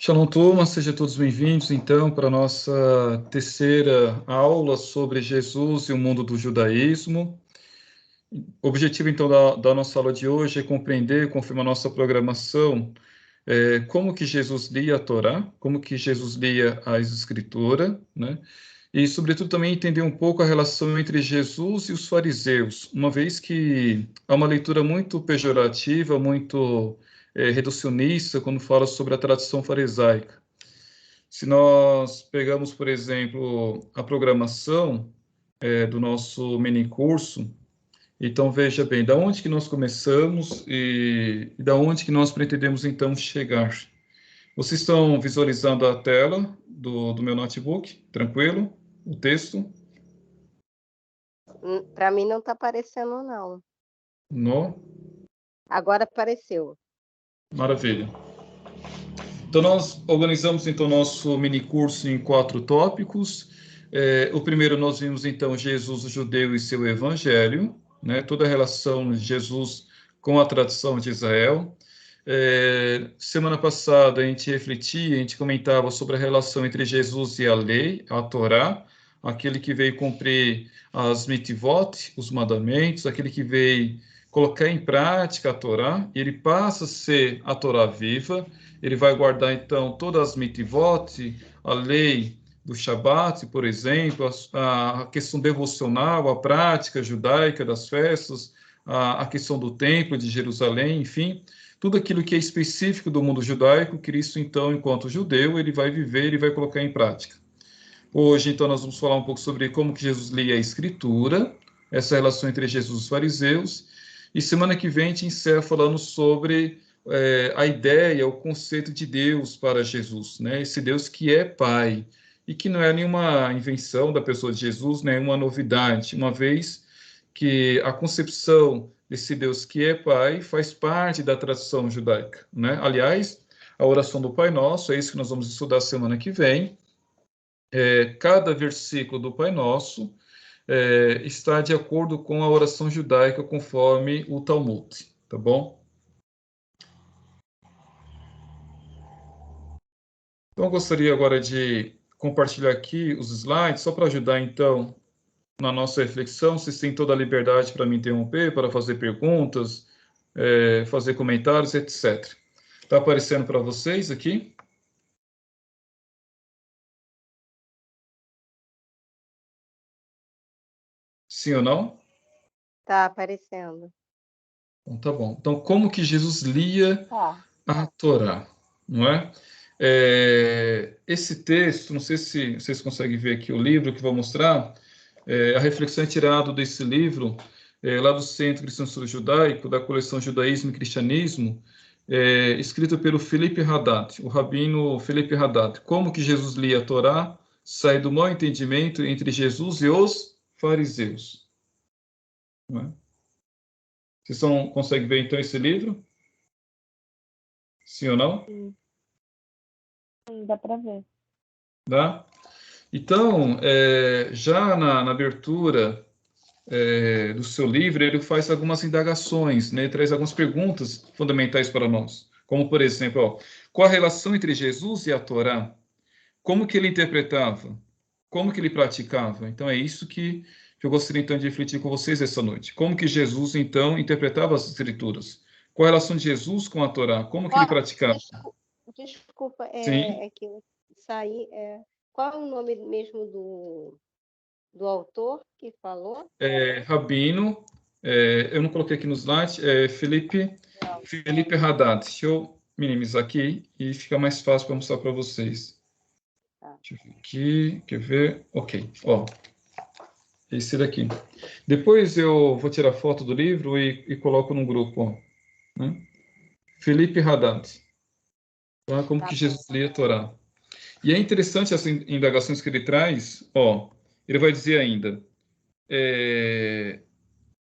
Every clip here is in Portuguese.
Shalom, turma, sejam todos bem-vindos, então, para a nossa terceira aula sobre Jesus e o mundo do judaísmo. O objetivo, então, da nossa aula de hoje é compreender, confirmar nossa programação, como que Jesus lia a Torá, como que Jesus lia as Escrituras, né? E, sobretudo, também entender um pouco a relação entre Jesus e os fariseus, uma vez que há uma leitura muito pejorativa, muito reducionista, quando fala sobre a tradição farisaica. Se nós pegamos, por exemplo, a programação do nosso mini curso, então veja bem, da onde que nós começamos e da onde que nós pretendemos então chegar. Vocês estão visualizando a tela do meu notebook? Tranquilo? O texto? Para mim não está aparecendo, não. No? Agora apareceu. Maravilha. Então, nós organizamos, então, nosso mini curso em 4 tópicos. O primeiro, nós vimos, então, Jesus, o judeu e seu evangelho, né? Toda a relação de Jesus com a tradição de Israel. Semana passada, a gente refletia, a gente comentava sobre a relação entre Jesus e a lei, a Torá, aquele que veio cumprir as mitivot, os mandamentos, aquele que veio colocar em prática a Torá, ele passa a ser a Torá viva. Ele vai guardar, então, todas as mitivot, a lei do Shabat, por exemplo, a questão devocional, a prática judaica das festas, a questão do templo de Jerusalém, enfim, tudo aquilo que é específico do mundo judaico, Cristo, então, enquanto judeu, ele vai viver, ele vai colocar em prática. Hoje, então, nós vamos falar um pouco sobre como que Jesus lia a Escritura, essa relação entre Jesus e os fariseus, e semana que vem a gente encerra falando sobre a ideia, o conceito de Deus para Jesus, né? Esse Deus que é Pai, e que não é nenhuma invenção da pessoa de Jesus, nenhuma novidade, uma vez que a concepção desse Deus que é Pai faz parte da tradição judaica, né? Aliás, a oração do Pai Nosso, é isso que nós vamos estudar semana que vem. Cada versículo do Pai Nosso está de acordo com a oração judaica conforme o Talmud, tá bom? Então, eu gostaria agora de compartilhar aqui os slides, só para ajudar, então, na nossa reflexão. Vocês têm toda a liberdade para me interromper, para fazer perguntas, fazer comentários, etc. Está aparecendo para vocês aqui? Sim ou não? Está aparecendo. Então, tá bom. Então, como que Jesus lia a Torá, não é? Esse texto, não sei se vocês conseguem ver aqui o livro que vou mostrar, a reflexão é tirada desse livro, lá do Centro Cristão Estudo Judaico, da coleção Judaísmo e Cristianismo, escrito pelo Felipe Haddad, o rabino Felipe Haddad. Como que Jesus lia a Torá, sai do mau entendimento entre Jesus e os fariseus. Não é? Vocês conseguem ver, então, esse livro? Sim ou não? Sim, dá para ver. Tá? Então, já na abertura do seu livro, ele faz algumas indagações, né? Traz algumas perguntas fundamentais para nós. Como, por exemplo, qual a relação entre Jesus e a Torá? Como que ele interpretava? Como que ele praticava? Então, é isso que eu gostaria, então, de refletir com vocês essa noite. Como que Jesus, então, interpretava as Escrituras? Qual a relação de Jesus com a Torá? Como que ele praticava? Desculpa, Sim. que eu saí. Qual é o nome mesmo do autor que falou? Rabino, eu não coloquei aqui no slide, Felipe Haddad. Deixa eu minimizar aqui e fica mais fácil para mostrar para vocês. Tá. Deixa eu ver aqui, quer ver? Ok, ó, esse daqui. Depois eu vou tirar foto do livro e coloco no grupo, ó, né? Felipe Haddad, tá? Como que Jesus lia a Torá. E é interessante essas indagações que ele traz, ó, ele vai dizer ainda,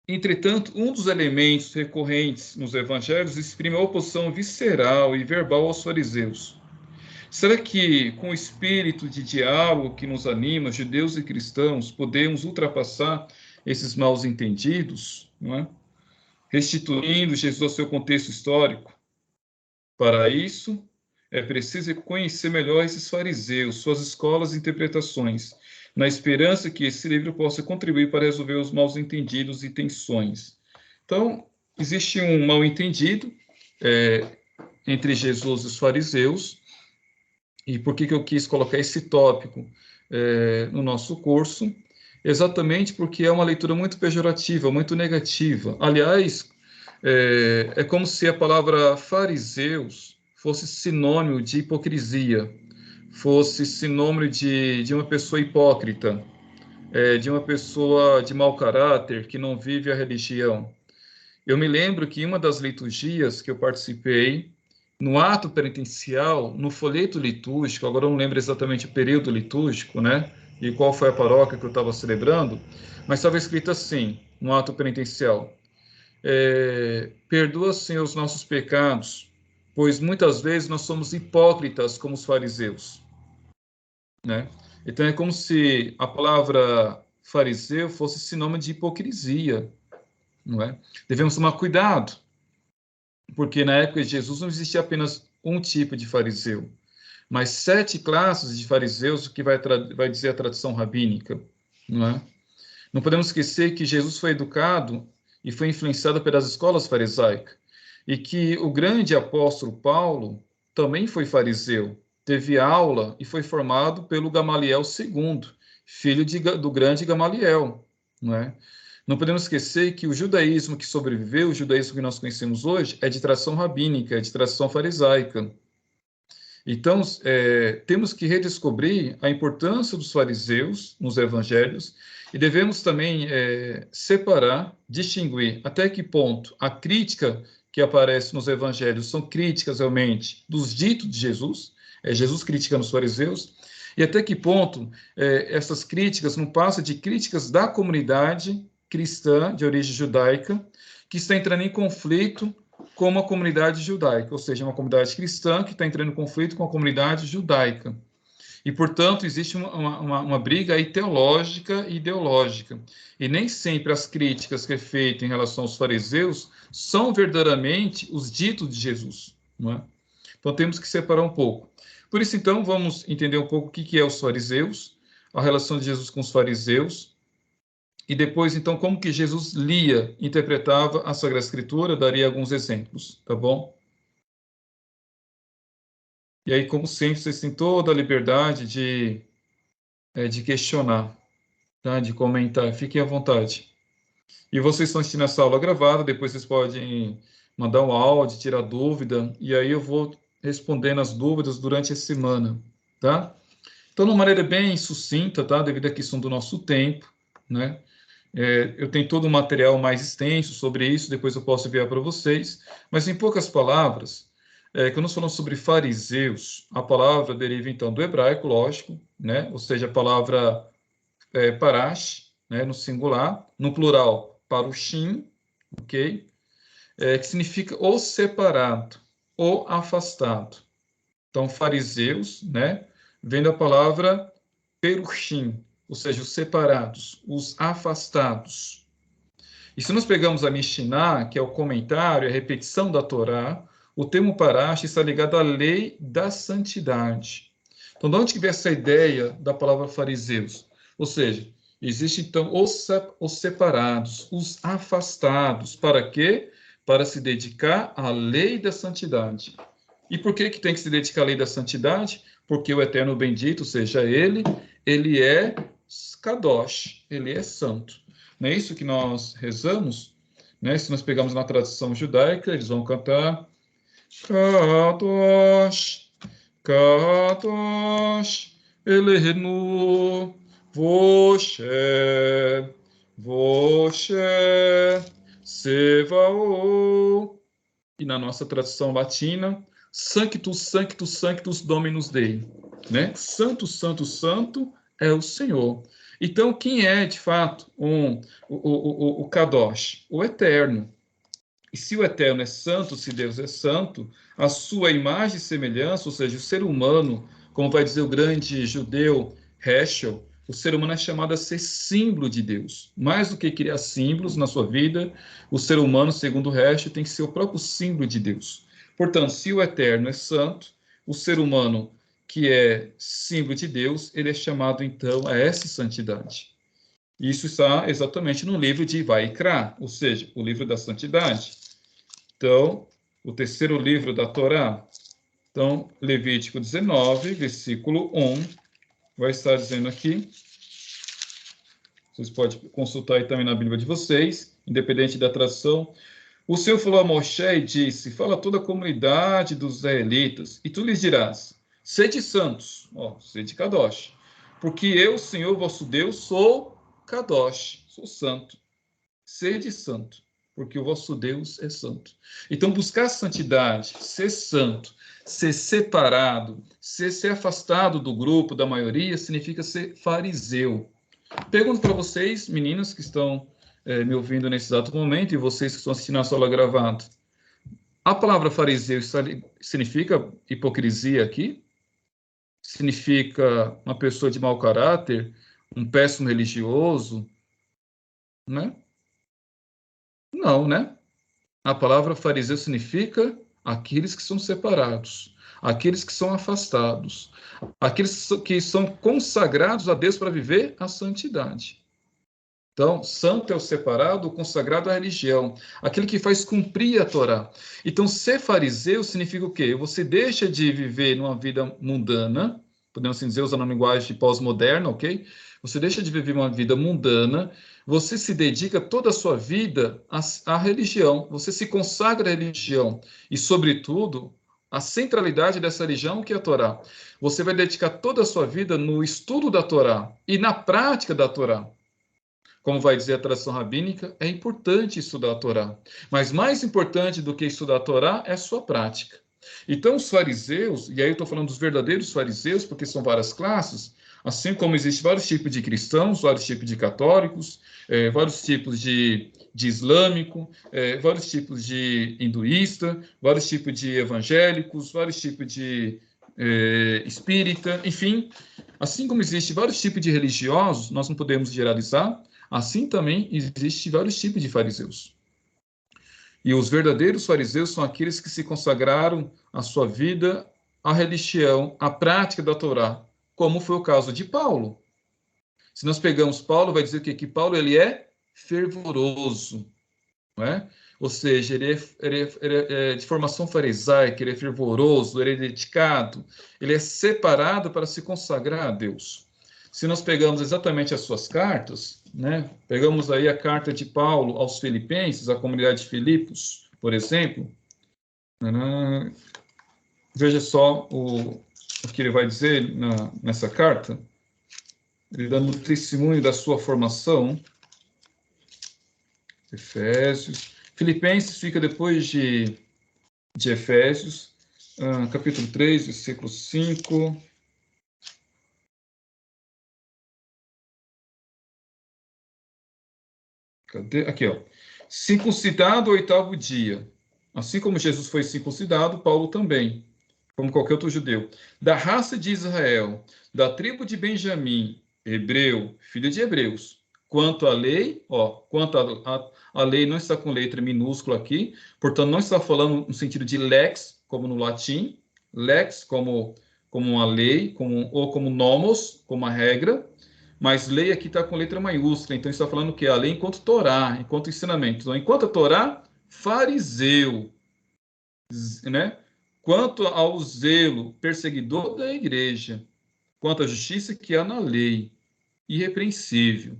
entretanto, um dos elementos recorrentes nos evangelhos exprime a oposição visceral e verbal aos fariseus. Será que, com o espírito de diálogo que nos anima, judeus e cristãos, podemos ultrapassar esses maus entendidos, não é? Restituindo Jesus ao seu contexto histórico? Para isso, é preciso conhecer melhor esses fariseus, suas escolas e interpretações, na esperança que esse livro possa contribuir para resolver os mal-entendidos e tensões. Então, existe um mal-entendido entre Jesus e os fariseus, e por que eu quis colocar esse tópico no nosso curso? Exatamente porque é uma leitura muito pejorativa, muito negativa. Aliás, é como se a palavra fariseus fosse sinônimo de hipocrisia, fosse sinônimo de uma pessoa hipócrita, de uma pessoa de mau caráter, que não vive a religião. Eu me lembro que em uma das liturgias que eu participei, no ato penitencial, no folheto litúrgico, agora eu não lembro exatamente o período litúrgico, né? E qual foi a paróquia que eu estava celebrando, mas estava escrito assim, no ato penitencial: perdoa, Senhor, os nossos pecados, pois muitas vezes nós somos hipócritas como os fariseus, né? Então é como se a palavra fariseu fosse sinônimo de hipocrisia, não é? Devemos tomar cuidado, porque na época de Jesus não existia apenas um tipo de fariseu, mas 7 classes de fariseus, o que vai dizer a tradição rabínica, não é? Não podemos esquecer que Jesus foi educado e foi influenciado pelas escolas farisaicas, e que o grande apóstolo Paulo também foi fariseu, teve aula e foi formado pelo Gamaliel II, filho do grande Gamaliel, não é? Não podemos esquecer que o judaísmo que sobreviveu, o judaísmo que nós conhecemos hoje, é de tradição rabínica, é de tradição farisaica. Então, temos que redescobrir a importância dos fariseus nos evangelhos e devemos também separar, distinguir até que ponto a crítica que aparece nos evangelhos são críticas realmente dos ditos de Jesus, Jesus criticando os fariseus, e até que ponto essas críticas não passam de críticas da comunidade cristã de origem judaica, que está entrando em conflito com uma comunidade judaica, ou seja, uma comunidade cristã que está entrando em conflito com a comunidade judaica. E, portanto, existe uma briga aí teológica e ideológica. E nem sempre as críticas que é feita em relação aos fariseus são verdadeiramente os ditos de Jesus, não é? Então, temos que separar um pouco. Por isso, então, vamos entender um pouco o que é os fariseus, a relação de Jesus com os fariseus, e depois, então, como que Jesus lia, interpretava a Sagrada Escritura, daria alguns exemplos, tá bom? E aí, como sempre, vocês têm toda a liberdade de questionar, tá? De comentar, fiquem à vontade. E vocês estão assistindo essa aula gravada, depois vocês podem mandar um áudio, tirar dúvida, e aí eu vou respondendo as dúvidas durante a semana, tá? Então, de uma maneira bem sucinta, tá? Devido à questão do nosso tempo, né? Eu tenho todo um material mais extenso sobre isso, depois eu posso enviar para vocês, mas em poucas palavras, quando nós falamos sobre fariseus, a palavra deriva então do hebraico, lógico, né? Ou seja, a palavra parash, né? No singular, no plural, parushim, ok? Que significa ou separado, ou afastado. Então, fariseus, né? Vem da palavra perushim, ou seja, os separados, os afastados. E se nós pegamos a Mishnah, que é o comentário, a repetição da Torá, o termo parash está ligado à lei da santidade. Então, de onde que vem essa ideia da palavra fariseus? Ou seja, existem então os separados, os afastados. Para quê? Para se dedicar à lei da santidade. E por que tem que se dedicar à lei da santidade? Porque o Eterno Bendito, seja ele é Kadosh, ele é santo. Não é isso que nós rezamos? Né? Se nós pegarmos na tradição judaica, eles vão cantar Kadosh, Kadosh, Elohenu, Voshe, Voshe, Sevao. E na nossa tradição latina, Sanctus, Sanctus, Sanctus Dominus Dei, né? Santo, Santo, Santo é o Senhor. Então, quem é, de fato, o Kadosh? O Eterno. E se o Eterno é santo, se Deus é santo, a sua imagem e semelhança, ou seja, o ser humano, como vai dizer o grande judeu Heschel, o ser humano é chamado a ser símbolo de Deus. Mais do que criar símbolos na sua vida, o ser humano, segundo Heschel, tem que ser o próprio símbolo de Deus. Portanto, se o Eterno é santo, o ser humano que é símbolo de Deus, ele é chamado, então, a essa santidade. Isso está exatamente no livro de Vaikra, ou seja, o livro da santidade. Então, o terceiro livro da Torá. Então, Levítico 19, versículo 1, vai estar dizendo aqui. Vocês podem consultar aí também na Bíblia de vocês, independente da tradução. O Senhor falou a Moshe e disse: fala a toda a comunidade dos israelitas, e tu lhes dirás: sede santos, sede Kadosh, porque eu, Senhor vosso Deus, sou Kadosh, sou santo. Sede santo, porque o vosso Deus é santo. Então, buscar santidade, ser santo, ser separado, ser afastado do grupo, da maioria, significa ser fariseu. Pergunto para vocês, meninas que estão me ouvindo nesse exato momento, e vocês que estão assistindo a aula gravada, a palavra fariseu significa hipocrisia aqui? Significa uma pessoa de mau caráter? Um péssimo religioso? Né? Não, né? A palavra fariseu significa aqueles que são separados, aqueles que são afastados, aqueles que são consagrados a Deus para viver a santidade. Então, santo é o separado, o consagrado à religião, aquele que faz cumprir a Torá. Então, ser fariseu significa o quê? Você deixa de viver numa vida mundana, podemos assim dizer, usando uma linguagem pós-moderna, ok? Você deixa de viver uma vida mundana, você se dedica toda a sua vida à religião, você se consagra à religião e, sobretudo, a centralidade dessa religião, que é a Torá. Você vai dedicar toda a sua vida no estudo da Torá e na prática da Torá. Como vai dizer a tradição rabínica, é importante estudar a Torá. Mas mais importante do que estudar a Torá é a sua prática. Então, os fariseus, e aí eu estou falando dos verdadeiros fariseus, porque são várias classes, assim como existem vários tipos de cristãos, vários tipos de católicos, vários tipos de islâmico, vários tipos de hinduísta, vários tipos de evangélicos, vários tipos de espírita, enfim. Assim como existem vários tipos de religiosos, nós não podemos generalizar, assim também existem vários tipos de fariseus. E os verdadeiros fariseus são aqueles que se consagraram a sua vida à religião, à prática da Torá, como foi o caso de Paulo. Se nós pegamos Paulo, vai dizer o quê? Que Paulo ele é fervoroso, não é? Ou seja, ele é de formação farisaica, ele é fervoroso, ele é dedicado, ele é separado para se consagrar a Deus. Se nós pegamos exatamente as suas cartas, né? Pegamos aí a carta de Paulo aos Filipenses, à comunidade de Filipos, por exemplo, veja só o que ele vai dizer nessa carta, ele dando testemunho da sua formação. Efésios. Filipenses fica depois de Efésios, capítulo 3, versículo 5. Cadê? Aqui, ó. Circuncidado ao 8º dia. Assim como Jesus foi circuncidado, Paulo também, como qualquer outro judeu. Da raça de Israel, da tribo de Benjamim, hebreu, filho de hebreus. Quanto à lei, quanto a lei não está com letra minúscula aqui, portanto, não está falando no sentido de lex, como no latim, lex como uma lei, ou como nomos, como uma regra, mas lei aqui está com letra maiúscula, então está falando o quê? A lei enquanto Torá, enquanto ensinamento. Então, enquanto a Torá, fariseu, né? Quanto ao zelo, perseguidor da igreja, quanto à justiça que há na lei, irrepreensível.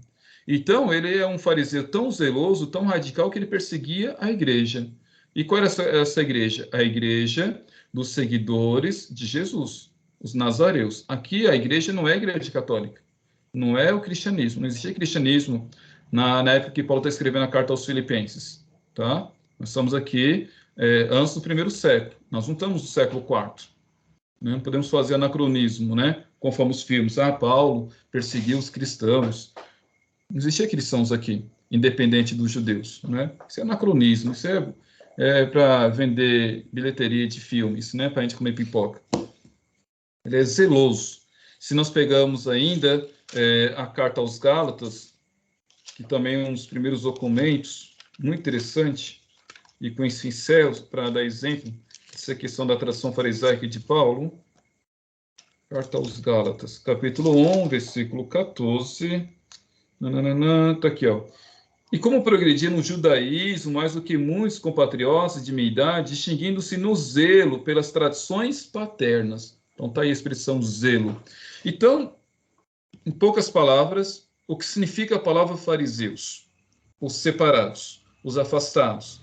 Então, ele é um fariseu tão zeloso, tão radical, que ele perseguia a igreja. E qual era essa igreja? A igreja dos seguidores de Jesus, os nazareus. Aqui a igreja não é a igreja católica, não é o cristianismo, não existia cristianismo na época que Paulo está escrevendo a carta aos Filipenses. Tá? Nós estamos aqui antes do 1º século, nós não estamos no século IV. Não podemos fazer anacronismo, né? Conforme os filmes. Paulo perseguiu os cristãos. Não existia cristãos aqui, independente dos judeus, né? Isso é anacronismo, isso é para vender bilheteria de filmes, né? Para a gente comer pipoca. Ele é zeloso. Se nós pegamos ainda a carta aos Gálatas, que também é um dos primeiros documentos, muito interessante, e com esse céu, para dar exemplo, essa questão da tradição farisaica de Paulo. Carta aos Gálatas, capítulo 1, versículo 14. Tá aqui, ó. E como progredia no judaísmo mais do que muitos compatriotas de minha idade, distinguindo-se no zelo pelas tradições paternas. Então tá aí a expressão zelo. Então, em poucas palavras, o que significa a palavra fariseus? Os separados, os afastados,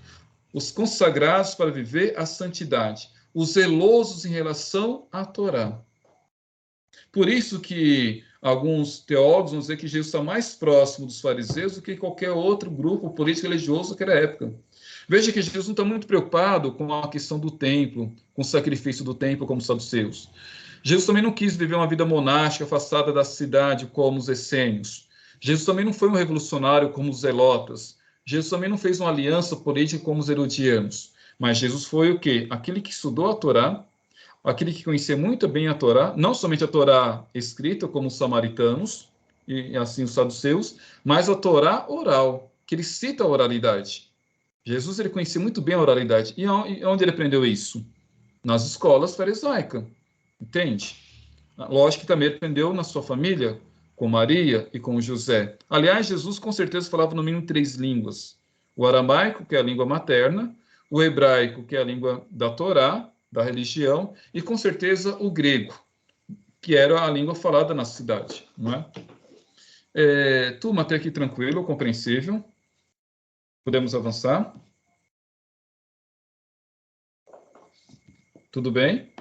os consagrados para viver a santidade, os zelosos em relação à Torá. Por isso que alguns teólogos vão dizer que Jesus está mais próximo dos fariseus do que qualquer outro grupo político religioso daquela época. Veja que Jesus não está muito preocupado com a questão do templo, com o sacrifício do templo como os saduceus. Jesus também não quis viver uma vida monástica, afastada da cidade, como os essênios. Jesus também não foi um revolucionário como os zelotas. Jesus também não fez uma aliança política como os herodianos. Mas Jesus foi o quê? Aquele que estudou a Torá, aquele que conhecia muito bem a Torá, não somente a Torá escrita, como os samaritanos, e assim os saduceus, mas a Torá oral, que ele cita a oralidade. Jesus ele conhecia muito bem a oralidade. E onde ele aprendeu isso? Nas escolas farisaicas. Entende? Lógico que também aprendeu na sua família, com Maria e com José. Aliás, Jesus com certeza falava no mínimo 3 línguas. O aramaico, que é a língua materna, o hebraico, que é a língua da Torá, da religião, e com certeza o grego, que era a língua falada na cidade. Não é? Turma, até aqui tranquilo, compreensível. Podemos avançar? Tudo bem?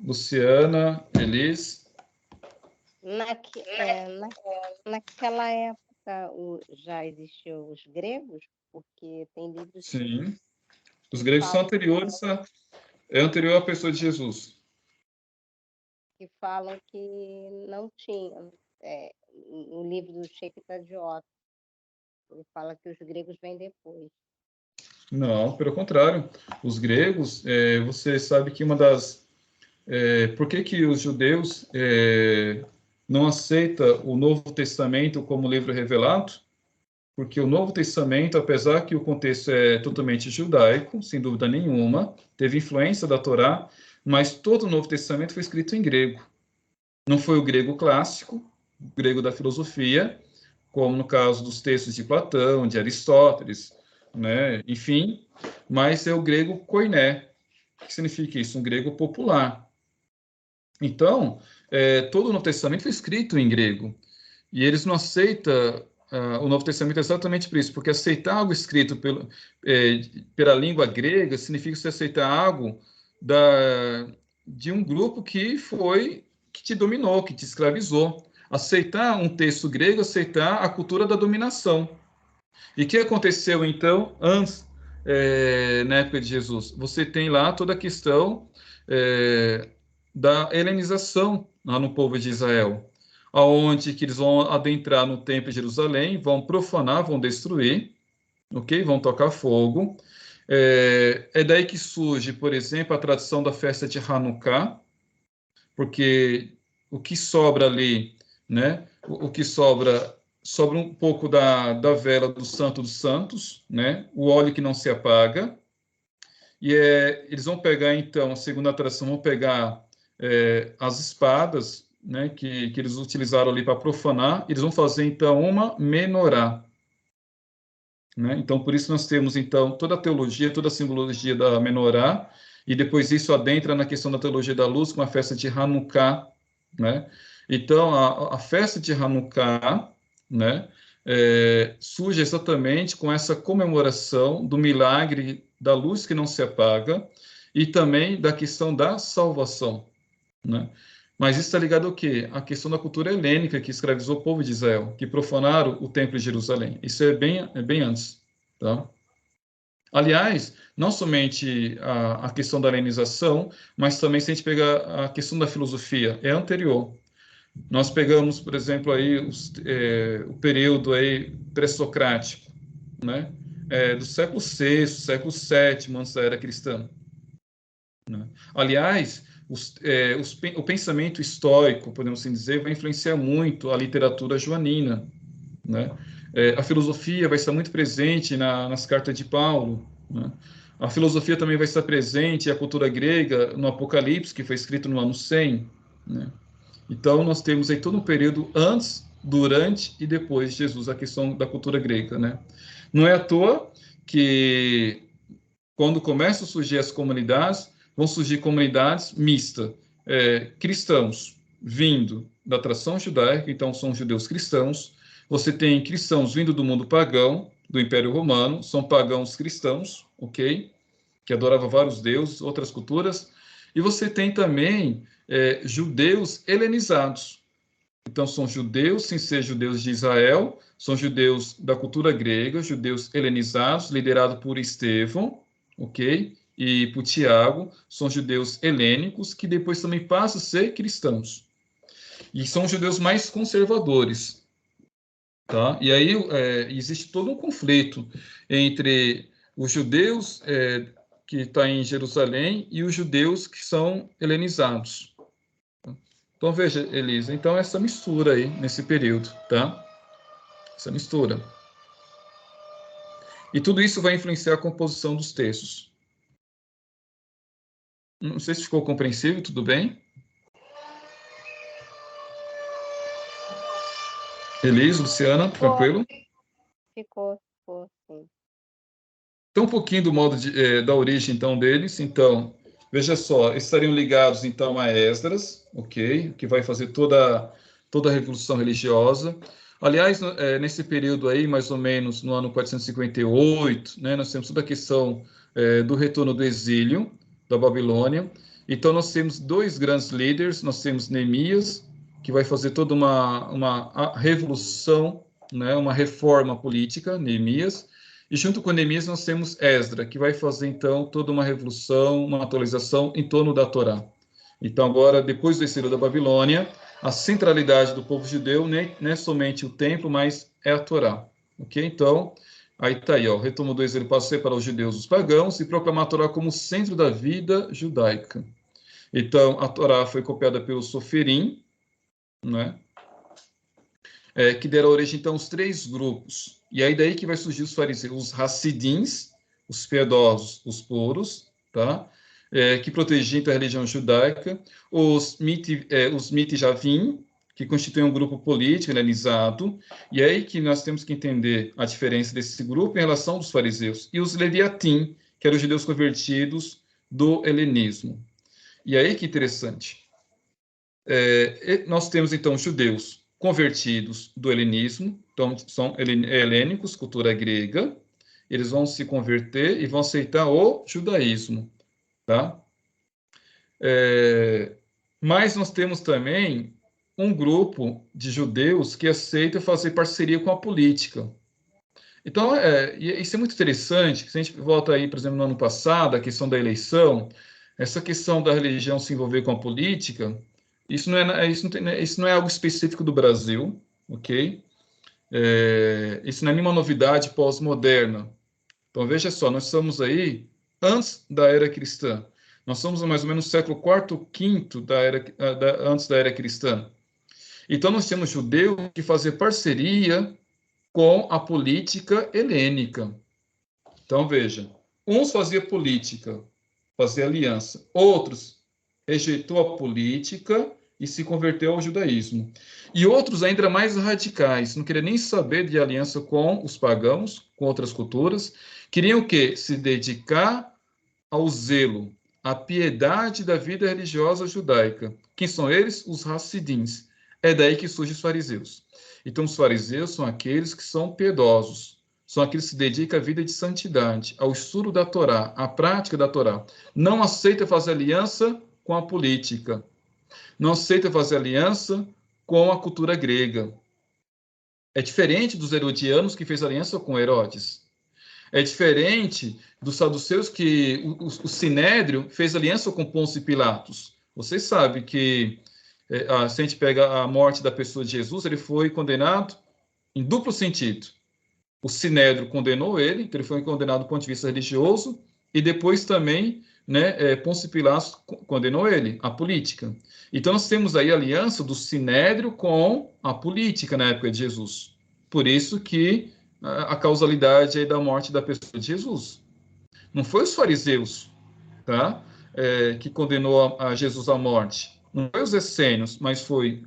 Luciana, Elis? Naquela época já existiam os gregos, porque tem livros Sim. Os gregos são anteriores é anterior à pessoa de Jesus. Que falam que não tinham. No livro do Sheikh Tadiota, ele fala que os gregos vêm depois. Não, pelo contrário. Os gregos, você sabe que uma das... por que os judeus não aceitam o Novo Testamento como livro revelado? Porque o Novo Testamento, apesar que o contexto é totalmente judaico, sem dúvida nenhuma, teve influência da Torá, mas todo o Novo Testamento foi escrito em grego. Não foi o grego clássico, o grego da filosofia, como no caso dos textos de Platão, de Aristóteles, né? Enfim, mas é o grego koiné. O que significa isso? Um grego popular. Então, todo o Novo Testamento foi escrito em grego. E eles não aceitam o Novo Testamento exatamente por isso, porque aceitar algo escrito pela língua grega significa você aceitar algo de um grupo que te dominou, que te escravizou. Aceitar um texto grego, aceitar a cultura da dominação. E o que aconteceu, então, antes, na época de Jesus? Você tem lá toda a questão da helenização lá no povo de Israel, aonde que eles vão adentrar no templo de Jerusalém, vão profanar, vão destruir, ok? Vão tocar fogo. É daí que surge, por exemplo, a tradição da festa de Hanukkah, porque o que sobra ali, né? O que sobra um pouco da vela do Santo dos Santos, né? O óleo que não se apaga. E eles vão pegar, então, a segunda tradição, vão pegar as espadas, né? Que eles utilizaram ali para profanar, eles vão fazer, então, uma menorá. Né? Então, por isso nós temos, então, toda a teologia, toda a simbologia da menorá, e depois isso adentra na questão da teologia da luz, com a festa de Hanukkah, né? Então, a festa de Hanukkah, né, surge exatamente com essa comemoração do milagre da luz que não se apaga e também da questão da salvação, né? Mas isso está ligado ao quê? A questão da cultura helênica que escravizou o povo de Israel, que profanaram o templo de Jerusalém. Isso é bem antes, tá? Aliás, não somente a questão da helenização, mas também se a gente pegar a questão da filosofia, é anterior. Nós pegamos, por exemplo, aí o período aí pré-socrático, né? Do século VI, século VII, antes da era cristã. Né? Aliás, o pensamento estoico, podemos assim dizer, vai influenciar muito a literatura joanina. Né? A filosofia vai estar muito presente nas cartas de Paulo. Né? A filosofia também vai estar presente, a cultura grega, no Apocalipse, que foi escrito no ano 100, né? Então, nós temos aí todo um período antes, durante e depois de Jesus, a questão da cultura grega, né? Não é à toa que, quando começam a surgir as comunidades, vão surgir comunidades mistas, cristãos vindo da tradição judaica, então são judeus cristãos. Você tem cristãos vindo do mundo pagão, do Império Romano, são pagãos cristãos, ok? Que adoravam vários deuses, outras culturas. E você tem também judeus helenizados. Então, são judeus, sem ser judeus de Israel, são judeus da cultura grega, judeus helenizados, liderados por Estevão, ok? E por Tiago, são judeus helênicos, que depois também passam a ser cristãos. E são judeus mais conservadores, tá? E aí existe todo um conflito entre os judeus que estão em Jerusalém e os judeus que são helenizados. Então, veja, Elisa, então essa mistura aí, nesse período, tá? Essa mistura. E tudo isso vai influenciar a composição dos textos. Não sei se ficou compreensível, tudo bem? Elisa, Luciana, tranquilo? Ficou, sim. Então, um pouquinho do modo da origem, então, deles. Então, veja só, estariam ligados, então, a Esdras, ok? Que vai fazer toda a revolução religiosa. Aliás, nesse período aí, mais ou menos no ano 458, né, nós temos toda a questão do retorno do exílio da Babilônia. Então, nós temos dois grandes líderes. Nós temos Neemias, que vai fazer toda uma revolução, né, uma reforma política, Neemias. E junto com Neemias nós temos Esdra, que vai fazer então toda uma revolução, uma atualização em torno da Torá. Então agora, depois do exílio da Babilônia, a centralidade do povo judeu não é somente o templo, mas é a Torá. Ok? Então, aí está aí, ó, o retorno do exílio para separar os judeus dos pagãos e proclamar a Torá como centro da vida judaica. Então, a Torá foi copiada pelo Soferim, né? Que deram origem, então, aos três grupos. E aí daí que vai surgir os fariseus, os Hassidins, os piedosos, os puros, tá? Que protegiam então, a religião judaica, os Mitjavim, que constituem um grupo político helenizado, e aí que nós temos que entender a diferença desse grupo em relação aos fariseus, e os Leviatim, que eram os judeus convertidos do helenismo. E aí que interessante. Nós temos, então, judeus convertidos do helenismo, então são helênicos, cultura grega, eles vão se converter e vão aceitar o judaísmo, tá? Mas nós temos também um grupo de judeus que aceita fazer parceria com a política. Então, isso é muito interessante, se a gente volta aí, por exemplo, no ano passado, a questão da eleição, essa questão da religião se envolver com a política, isso não é algo específico do Brasil, ok? Isso não é nenhuma novidade pós-moderna. Então, veja só, nós estamos aí antes da era cristã. Nós somos mais ou menos no século IV, V antes da era cristã. Então, nós temos judeus que fazer parceria com a política helênica. Então, veja, uns faziam política, faziam aliança, outros rejeitou a política e se converteu ao judaísmo. E outros ainda mais radicais, não queriam nem saber de aliança com os pagãos, com outras culturas, queriam o quê? Se dedicar ao zelo, à piedade da vida religiosa judaica. Quem são eles? Os Hassidins. É daí que surgem os fariseus. Então, os fariseus são aqueles que são piedosos, são aqueles que se dedicam à vida de santidade, ao estudo da Torá, à prática da Torá. Não aceita fazer aliança com a política, não aceita fazer aliança com a cultura grega. É diferente dos herodianos que fez aliança com Herodes. É diferente dos saduceus que o Sinédrio fez aliança com Pôncio Pilatos. Vocês sabem que se a gente pega a morte da pessoa de Jesus, ele foi condenado em duplo sentido. O Sinédrio condenou ele, então ele foi condenado do ponto de vista religioso, e depois também, né, Pôncio Pilatos condenou ele, a política. Então nós temos aí a aliança do Sinédrio com a política na época de Jesus. Por isso que a causalidade aí da morte da pessoa de Jesus. Não foi os fariseus, tá? Que condenou a Jesus à morte. Não foi os essênios, mas foi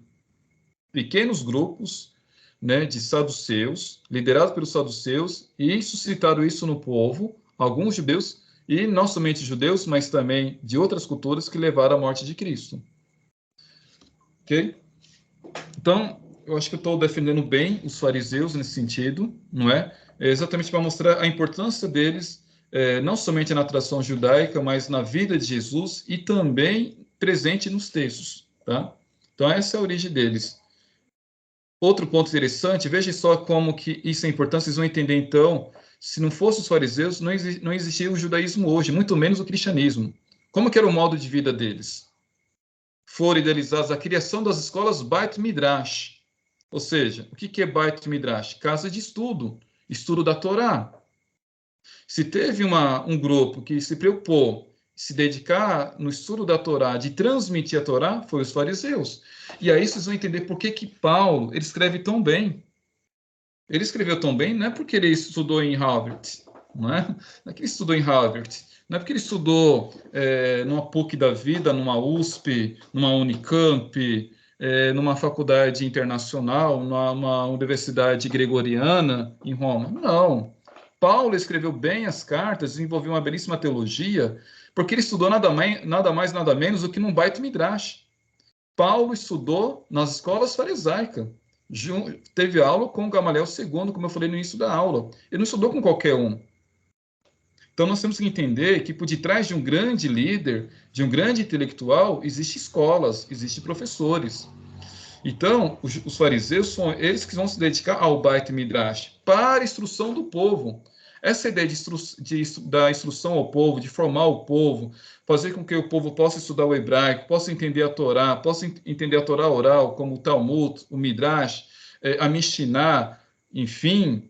pequenos grupos, né, de saduceus, liderados pelos saduceus, e suscitaram isso no povo, alguns judeus, e não somente judeus, mas também de outras culturas que levaram à morte de Cristo. Ok? Então, eu acho que eu estou defendendo bem os fariseus nesse sentido, não é? Exatamente para mostrar a importância deles, não somente na tradição judaica, mas na vida de Jesus e também presente nos textos, tá? Então, essa é a origem deles. Outro ponto interessante, veja só como que isso é importante, vocês vão entender então, se não fossem os fariseus, não existia o judaísmo hoje, muito menos o cristianismo. Como que era o modo de vida deles? Foram idealizados a criação das escolas Beit Midrash. Ou seja, o que é Beit Midrash? Casa de estudo, estudo da Torá. Se teve um grupo que se preocupou se dedicar no estudo da Torá, de transmitir a Torá, foi os fariseus. E aí vocês vão entender por que Paulo ele escreve tão bem. Ele escreveu tão bem não é porque ele estudou em Harvard, não é? Não é que ele estudou em Harvard, não é porque ele estudou numa PUC da vida, numa USP, numa Unicamp, numa faculdade internacional, numa universidade gregoriana em Roma. Não. Paulo escreveu bem as cartas, desenvolveu uma belíssima teologia, porque ele estudou nada mais, nada menos do que num Beit Midrash. Paulo estudou nas escolas farisaicas. Teve aula com Gamaliel II, como eu falei no início da aula. Ele não estudou com qualquer um. Então nós temos que entender que por detrás de um grande líder, de um grande intelectual, existem escolas, existem professores. Então, os fariseus são eles que vão se dedicar ao Beit Midrash para a instrução do povo. Essa ideia da instrução ao povo, de formar o povo, fazer com que o povo possa estudar o hebraico, possa entender a Torá, possa entender a Torá oral, como o Talmud, o Midrash, a Mishnah, enfim,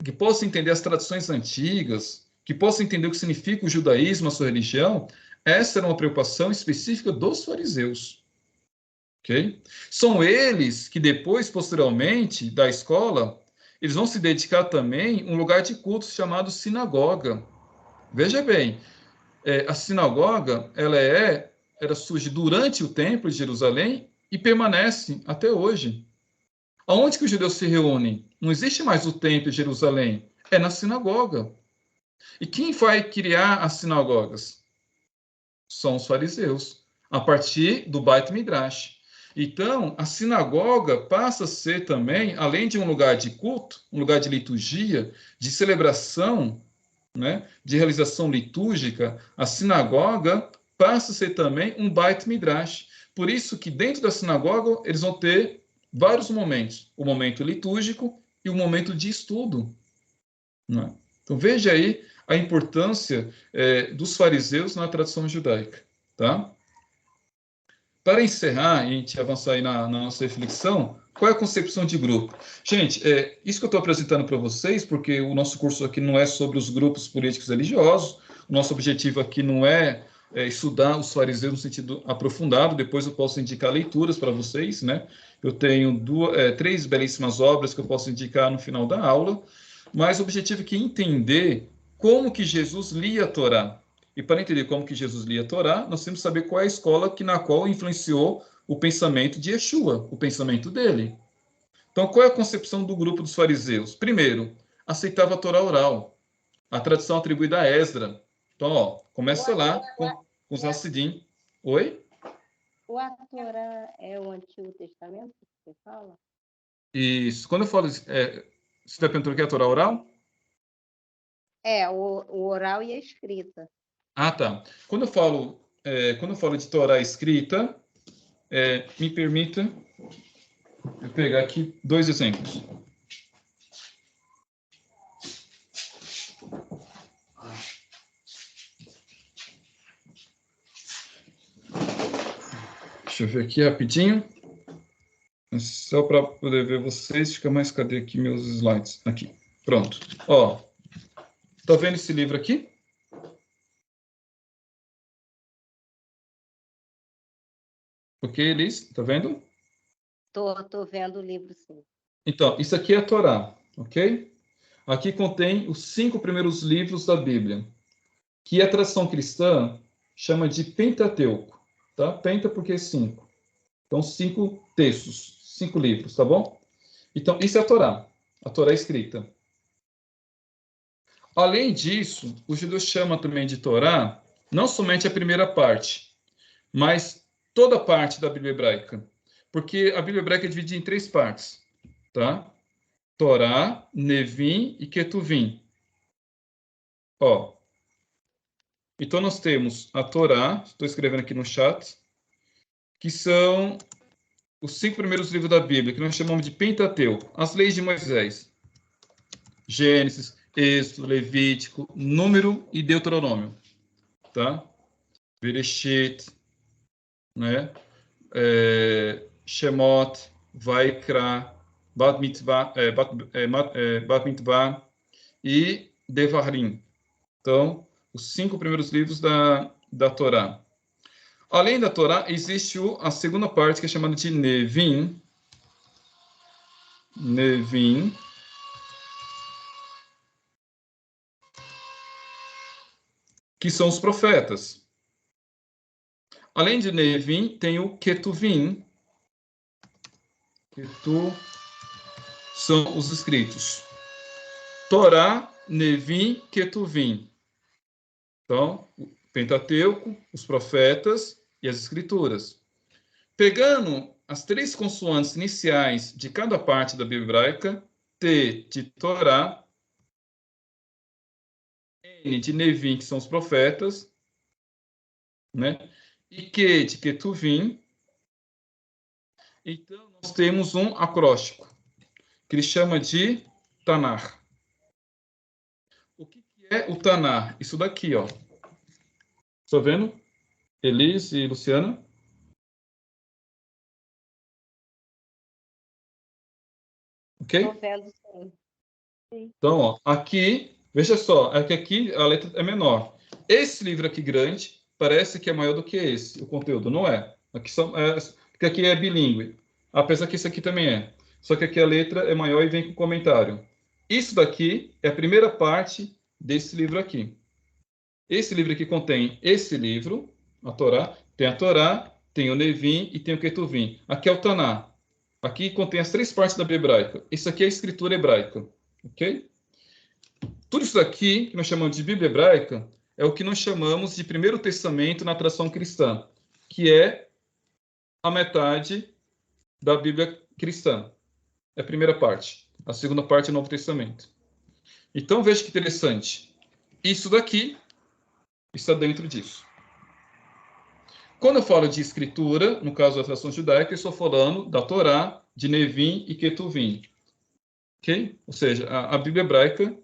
que possa entender as tradições antigas, que possa entender o que significa o judaísmo, a sua religião, essa era uma preocupação específica dos fariseus. Okay? São eles que depois, posteriormente, da escola, eles vão se dedicar também a um lugar de culto chamado sinagoga. Veja bem, a sinagoga ela surge durante o Templo de Jerusalém e permanece até hoje. Aonde que os judeus se reúnem? Não existe mais o Templo de Jerusalém, é na sinagoga. E quem vai criar as sinagogas? São os fariseus, a partir do Beit Midrash. Então, a sinagoga passa a ser também, além de um lugar de culto, um lugar de liturgia, de celebração, né, de realização litúrgica, a sinagoga passa a ser também um Beit Midrash. Por isso que dentro da sinagoga eles vão ter vários momentos, o momento litúrgico e o momento de estudo. Né? Então veja aí a importância dos fariseus na tradição judaica. Tá? Para encerrar e a gente avançar aí na nossa reflexão, qual é a concepção de grupo? Gente, isso que eu estou apresentando para vocês, porque o nosso curso aqui não é sobre os grupos políticos religiosos, o nosso objetivo aqui não é estudar os fariseus no sentido aprofundado, depois eu posso indicar leituras para vocês, né? Eu tenho 3 belíssimas obras que eu posso indicar no final da aula, mas o objetivo aqui é entender como que Jesus lia a Torá. E para entender como que Jesus lia a Torá, nós temos que saber qual é a escola na qual influenciou o pensamento de Yeshua, o pensamento dele. Então, qual é a concepção do grupo dos fariseus? Primeiro, aceitava a Torá oral, a tradição atribuída a Esdra. Então, começa lá com os Hassidim. Oi? O a Torá é o Antigo Testamento que você fala? Isso. Quando eu falo... você está perguntando o que é a Torá oral? O oral e a escrita. Ah, tá. Quando eu falo de Torá escrita, me permita eu pegar aqui 2 exemplos. Deixa eu ver aqui rapidinho. Só para poder ver vocês, fica mais. Cadê aqui meus slides? Aqui. Pronto. Tá vendo esse livro aqui? Ok, Elis? Tá vendo? Tô vendo o livro, sim. Então, isso aqui é a Torá, ok? Aqui contém os 5 primeiros livros da Bíblia. que a tradição cristã chama de Pentateuco, tá? Penta porque é 5. Então, 5 textos, 5 livros, tá bom? Então, isso é a Torá escrita. Além disso, os judeus chamam também de Torá, não somente a primeira parte, mas toda a parte da Bíblia hebraica. Porque a Bíblia hebraica é dividida em 3 partes, tá? Torá, Nevim e Ketuvim. Ó, então nós temos a Torá, estou escrevendo aqui no chat, que são os 5 primeiros livros da Bíblia, que nós chamamos de Pentateuco, as leis de Moisés. Gênesis, Êxodo, Levítico, Número e Deuteronômio, tá? Bereshit, né? Shemot, Vaikra, Bat Mitzvah, Bat Mitzvah e Devarim. Então, os 5 primeiros livros da Torá. Além da Torá, existe a segunda parte, que é chamada de Nevim. Nevim. Que são os profetas. Além de Nevim, tem o Ketuvim. Ketu são os escritos. Torá, Nevim, Ketuvim. Então, o Pentateuco, os profetas e as escrituras. Pegando as 3 consoantes iniciais de cada parte da Bíblia hebraica, T de Torá, N de Nevim, que são os profetas, né? E Q de Ketuvim. Então, nós temos um acróstico, que ele chama de Tanar. O que é o Tanar? Isso daqui, ó. Estou vendo? Elis e Luciana? Ok? Estou vendo, sim. Então, ó, aqui, veja só, é que aqui a letra é menor. Esse livro aqui grande parece que é maior do que esse, o conteúdo, não é? Aqui porque aqui é bilíngue, apesar que esse aqui também é. Só que aqui a letra é maior e vem com comentário. Isso daqui é a primeira parte desse livro aqui. Esse livro aqui contém esse livro, a Torá, tem o Nevim e tem o Ketuvim. Aqui é o Taná. Aqui contém as 3 partes da Bíblia hebraica. Isso aqui é a escritura hebraica, ok? Tudo isso aqui, que nós chamamos de Bíblia hebraica, é o que nós chamamos de Primeiro Testamento na tradição cristã, que é a metade da Bíblia cristã. É a primeira parte. A segunda parte é o Novo Testamento. Então, veja que interessante. Isso daqui está dentro disso. Quando eu falo de escritura, no caso da tradição judaica, eu estou falando da Torá, de Nevim e Ketuvim. Ok? Ou seja, a Bíblia hebraica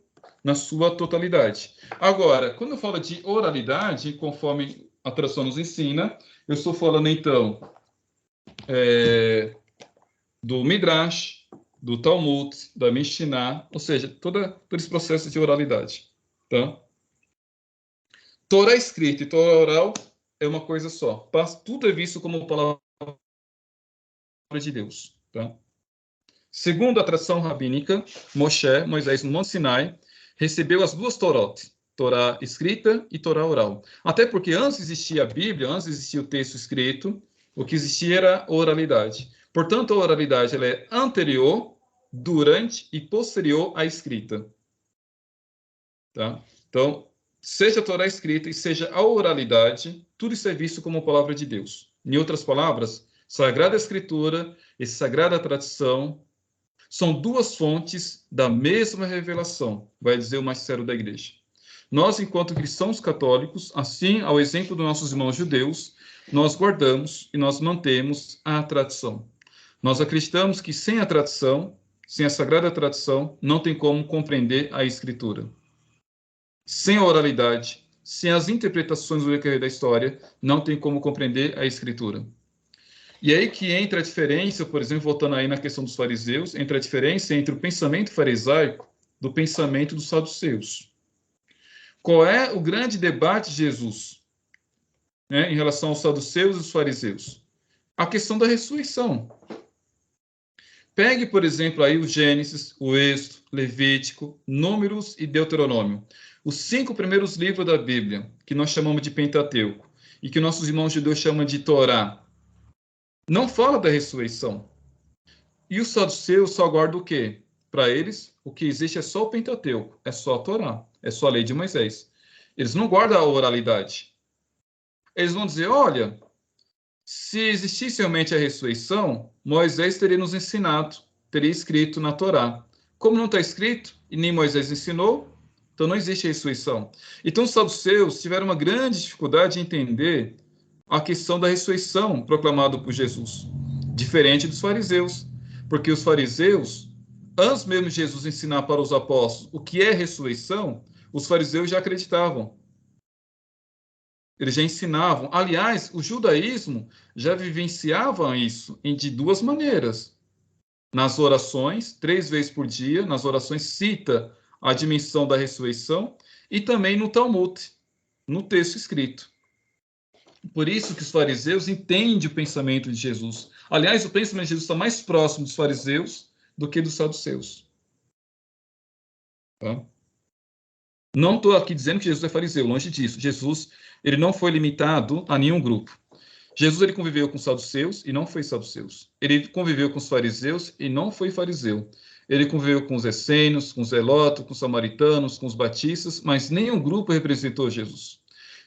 na sua totalidade. Agora, quando eu falo de oralidade, conforme a tradição nos ensina, eu estou falando, então, do Midrash, do Talmud, da Mishnah, ou seja, todo esse processo de oralidade. Tá? Torá escrita e Torá oral é uma coisa só. Tudo é visto como palavra de Deus. Tá? Segundo a tradição rabínica, Moisés, no Monte Sinai, recebeu as 2 Torot, Torá escrita e Torá oral. Até porque antes existia a Bíblia, antes existia o texto escrito, o que existia era a oralidade. Portanto, a oralidade ela é anterior, durante e posterior à escrita. Tá? Então, seja a Torá escrita e seja a oralidade, tudo isso é visto como palavra de Deus. Em outras palavras, Sagrada Escritura e Sagrada Tradição são 2 fontes da mesma revelação, vai dizer o magistério da igreja. Nós, enquanto cristãos católicos, assim, ao exemplo dos nossos irmãos judeus, nós guardamos e nós mantemos a tradição. Nós acreditamos que sem a tradição, sem a sagrada tradição, não tem como compreender a Escritura. Sem a oralidade, sem as interpretações do decorrer da história, não tem como compreender a Escritura. E aí que entra a diferença, por exemplo, voltando aí na questão dos fariseus, entra a diferença entre o pensamento farisaico do pensamento dos saduceus. Qual é o grande debate de Jesus, né, em relação aos saduceus e os fariseus? A questão da ressurreição. Pegue, por exemplo, aí o Gênesis, o Êxodo, Levítico, Números e Deuteronômio. Os 5 primeiros livros da Bíblia, que nós chamamos de Pentateuco, e que nossos irmãos judeus chamam de Torá, não fala da ressurreição. E os saduceus só guardam o quê? Para eles, o que existe é só o Pentateuco, é só a Torá, é só a lei de Moisés. Eles não guardam a oralidade. Eles vão dizer, olha, se existisse realmente a ressurreição, Moisés teria nos ensinado, teria escrito na Torá. Como não está escrito, e nem Moisés ensinou, então não existe ressurreição. Então os saduceus tiveram uma grande dificuldade em entender a questão da ressurreição proclamada por Jesus, diferente dos fariseus, porque os fariseus, antes mesmo de Jesus ensinar para os apóstolos o que é ressurreição, os fariseus já acreditavam. Eles já ensinavam. Aliás, o judaísmo já vivenciava isso de duas maneiras. Nas orações, 3 vezes por dia, nas orações cita a dimensão da ressurreição e também no Talmud, no texto escrito. Por isso que os fariseus entendem o pensamento de Jesus. Aliás, o pensamento de Jesus está mais próximo dos fariseus do que dos saduceus. Tá? Não estou aqui dizendo que Jesus é fariseu, longe disso. Jesus, ele não foi limitado a nenhum grupo. Jesus, ele conviveu com os saduceus e não foi saduceus. Ele conviveu com os fariseus e não foi fariseu. Ele conviveu com os essênios, com os zelotos, com os samaritanos, com os batistas, mas nenhum grupo representou Jesus.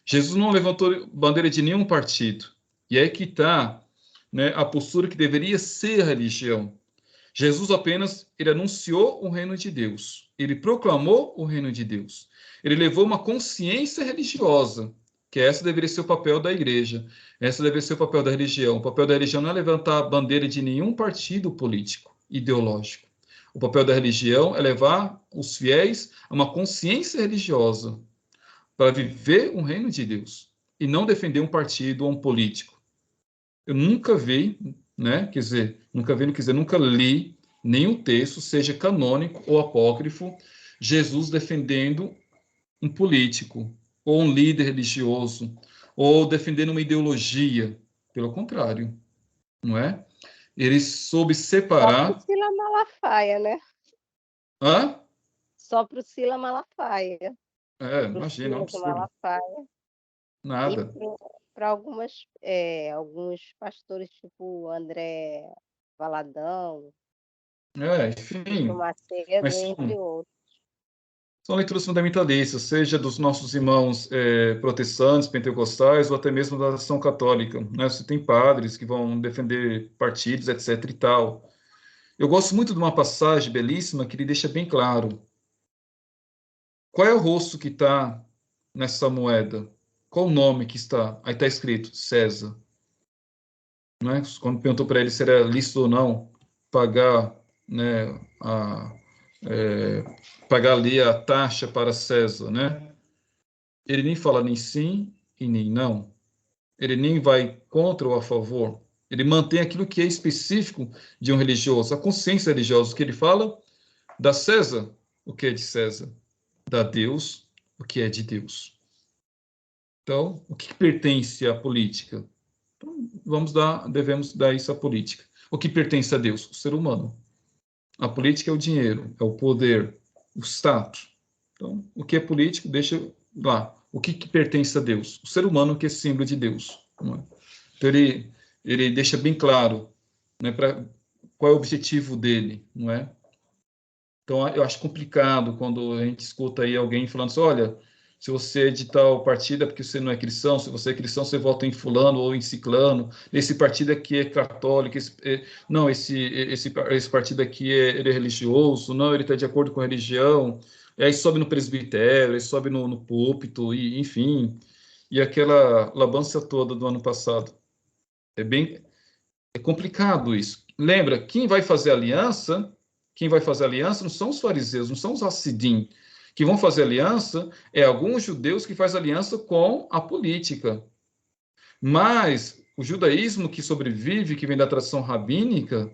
Jesus não levantou bandeira de nenhum partido. E aí que está, né, a postura que deveria ser a religião. Jesus apenas ele anunciou o reino de Deus. Ele proclamou o reino de Deus. Ele levou uma consciência religiosa, que essa deveria ser o papel da igreja. Essa deveria ser o papel da religião. O papel da religião não é levantar a bandeira de nenhum partido político, ideológico. O papel da religião é levar os fiéis a uma consciência religiosa para viver o reino de Deus e não defender um partido ou um político. Eu nunca vi, né? Quer dizer, nunca li nenhum texto, seja canônico ou apócrifo, Jesus defendendo um político ou um líder religioso ou defendendo uma ideologia. Pelo contrário, não é? Ele soube Só para o separar. Sila Malafaia, né? Hã? Só para o Sila Malafaia. Para o Imagina, é um Silas absurdo. Malafaia. E Nada. para alguns pastores, tipo André Valadão, Chico Enfim, Macedo, mas entre são, outros. são leituras fundamentalistas, seja dos nossos irmãos protestantes, pentecostais, ou até mesmo da ação católica. Né? Você tem padres que vão defender partidos, etc. e tal. Eu gosto muito de uma passagem belíssima que ele deixa bem claro. Qual é o rosto que está nessa moeda? Qual o nome que está? Aí está escrito César. Né? Quando perguntou para ele se era lícito ou não pagar, né, é, pagar ali a taxa para César, né? Ele nem fala nem sim e nem não. Ele nem vai contra ou a favor. Ele mantém aquilo que é específico de um religioso, a consciência religiosa. O que ele fala? Da César, o que é de César. Da Deus, o que é de Deus. Então, o que pertence à política? Então, devemos dar isso à política. O que pertence a Deus? O ser humano. A política é o dinheiro, é o poder, o status. Então, o que é político, deixa lá. O que pertence a Deus? O ser humano que é símbolo de Deus. Não é? Então, ele deixa bem claro, né, qual é o objetivo dele, não é? Então, eu acho complicado quando a gente escuta aí alguém falando assim, olha, se você é de tal partido é porque você não é cristão, se você é cristão você vota em fulano ou em ciclano, esse partido aqui é católico, não, esse partido aqui ele é religioso, não, ele está de acordo com a religião, e aí sobe no presbitério, aí sobe no púlpito, e, enfim, e aquela lambança toda do ano passado. É complicado isso. Lembra, quem vai fazer aliança não são os fariseus, não são os hassidim. Que vão fazer aliança é alguns judeus que fazem aliança com a política. Mas o judaísmo que sobrevive, que vem da tradição rabínica,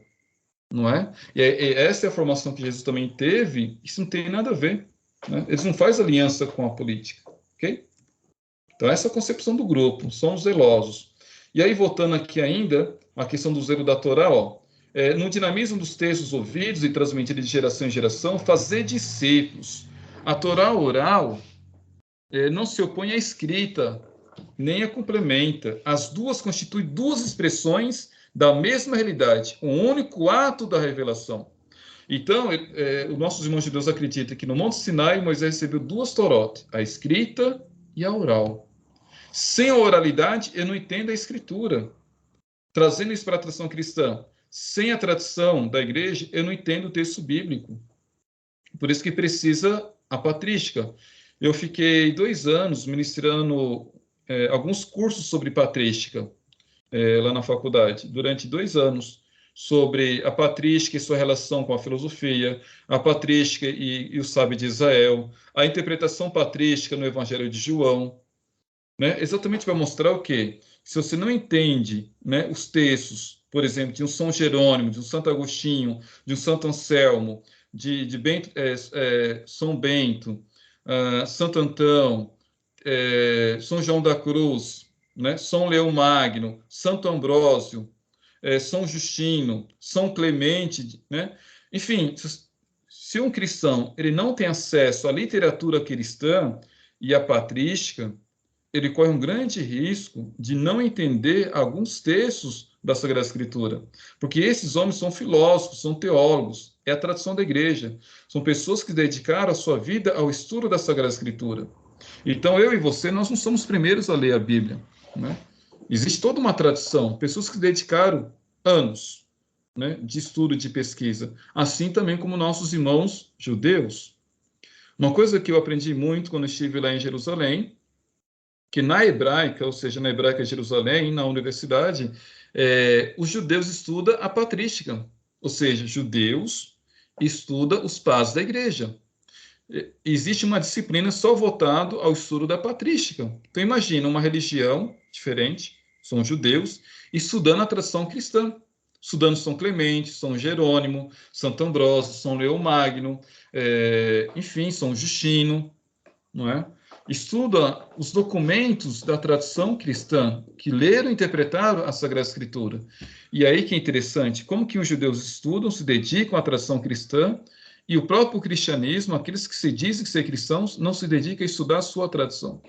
não é? E essa é a formação que Jesus também teve, isso não tem nada a ver. Né? Eles não fazem aliança com a política, ok? Então, essa é a concepção do grupo, são os zelosos. E aí, voltando aqui ainda, a questão do zelo da Torá, ó, no dinamismo dos textos ouvidos e transmitidos de geração em geração, fazer discípulos. A Torá oral não se opõe à escrita, nem a complementa. As duas constituem duas expressões da mesma realidade, um único ato da revelação. Então, os nossos irmãos de Deus acreditam que no Monte Sinai, Moisés recebeu duas Torot, a escrita e a oral. Sem a oralidade, eu não entendo a escritura. Trazendo isso para a tradição cristã, sem a tradição da igreja, eu não entendo o texto bíblico. Por isso que precisa a patrística. Eu fiquei 2 anos ministrando alguns cursos sobre patrística lá na faculdade, durante 2 anos, sobre a patrística e sua relação com a filosofia, a patrística e o sábio de Israel, a interpretação patrística no Evangelho de João, né? Exatamente para mostrar o quê? Se você não entende, né, os textos, por exemplo, de um São Jerônimo, de um Santo Agostinho, de um Santo Anselmo, de Bento, São Bento, Santo Antão, São João da Cruz, né, São Leão Magno, Santo Ambrósio, São Justino, São Clemente, né? Enfim, se um cristão ele não tem acesso à literatura cristã e à patrística, ele corre um grande risco de não entender alguns textos da Sagrada Escritura, porque esses homens são filósofos, são teólogos, é a tradição da igreja, são pessoas que dedicaram a sua vida ao estudo da Sagrada Escritura. Então, eu e você, nós não somos os primeiros a ler a Bíblia, né? Existe toda uma tradição, pessoas que dedicaram anos, né, de estudo, de pesquisa, assim também como nossos irmãos judeus. Uma coisa que eu aprendi muito quando estive lá em Jerusalém, que na hebraica, ou seja, na hebraica de Jerusalém, na universidade, os judeus estudam a patrística, ou seja, judeus estudam os padres da igreja. Existe uma disciplina só voltada ao estudo da patrística. Então, imagina uma religião diferente, são judeus, estudando a tradição cristã, estudando São Clemente, São Jerônimo, Santo Ambrósio, São Leão Magno, enfim, São Justino, não é? Estuda os documentos da tradição cristã que leram e interpretaram a Sagrada Escritura. E aí que é interessante, como que os judeus estudam, se dedicam à tradição cristã, e o próprio cristianismo, aqueles que se dizem ser cristãos, não se dedicam a estudar a sua tradição.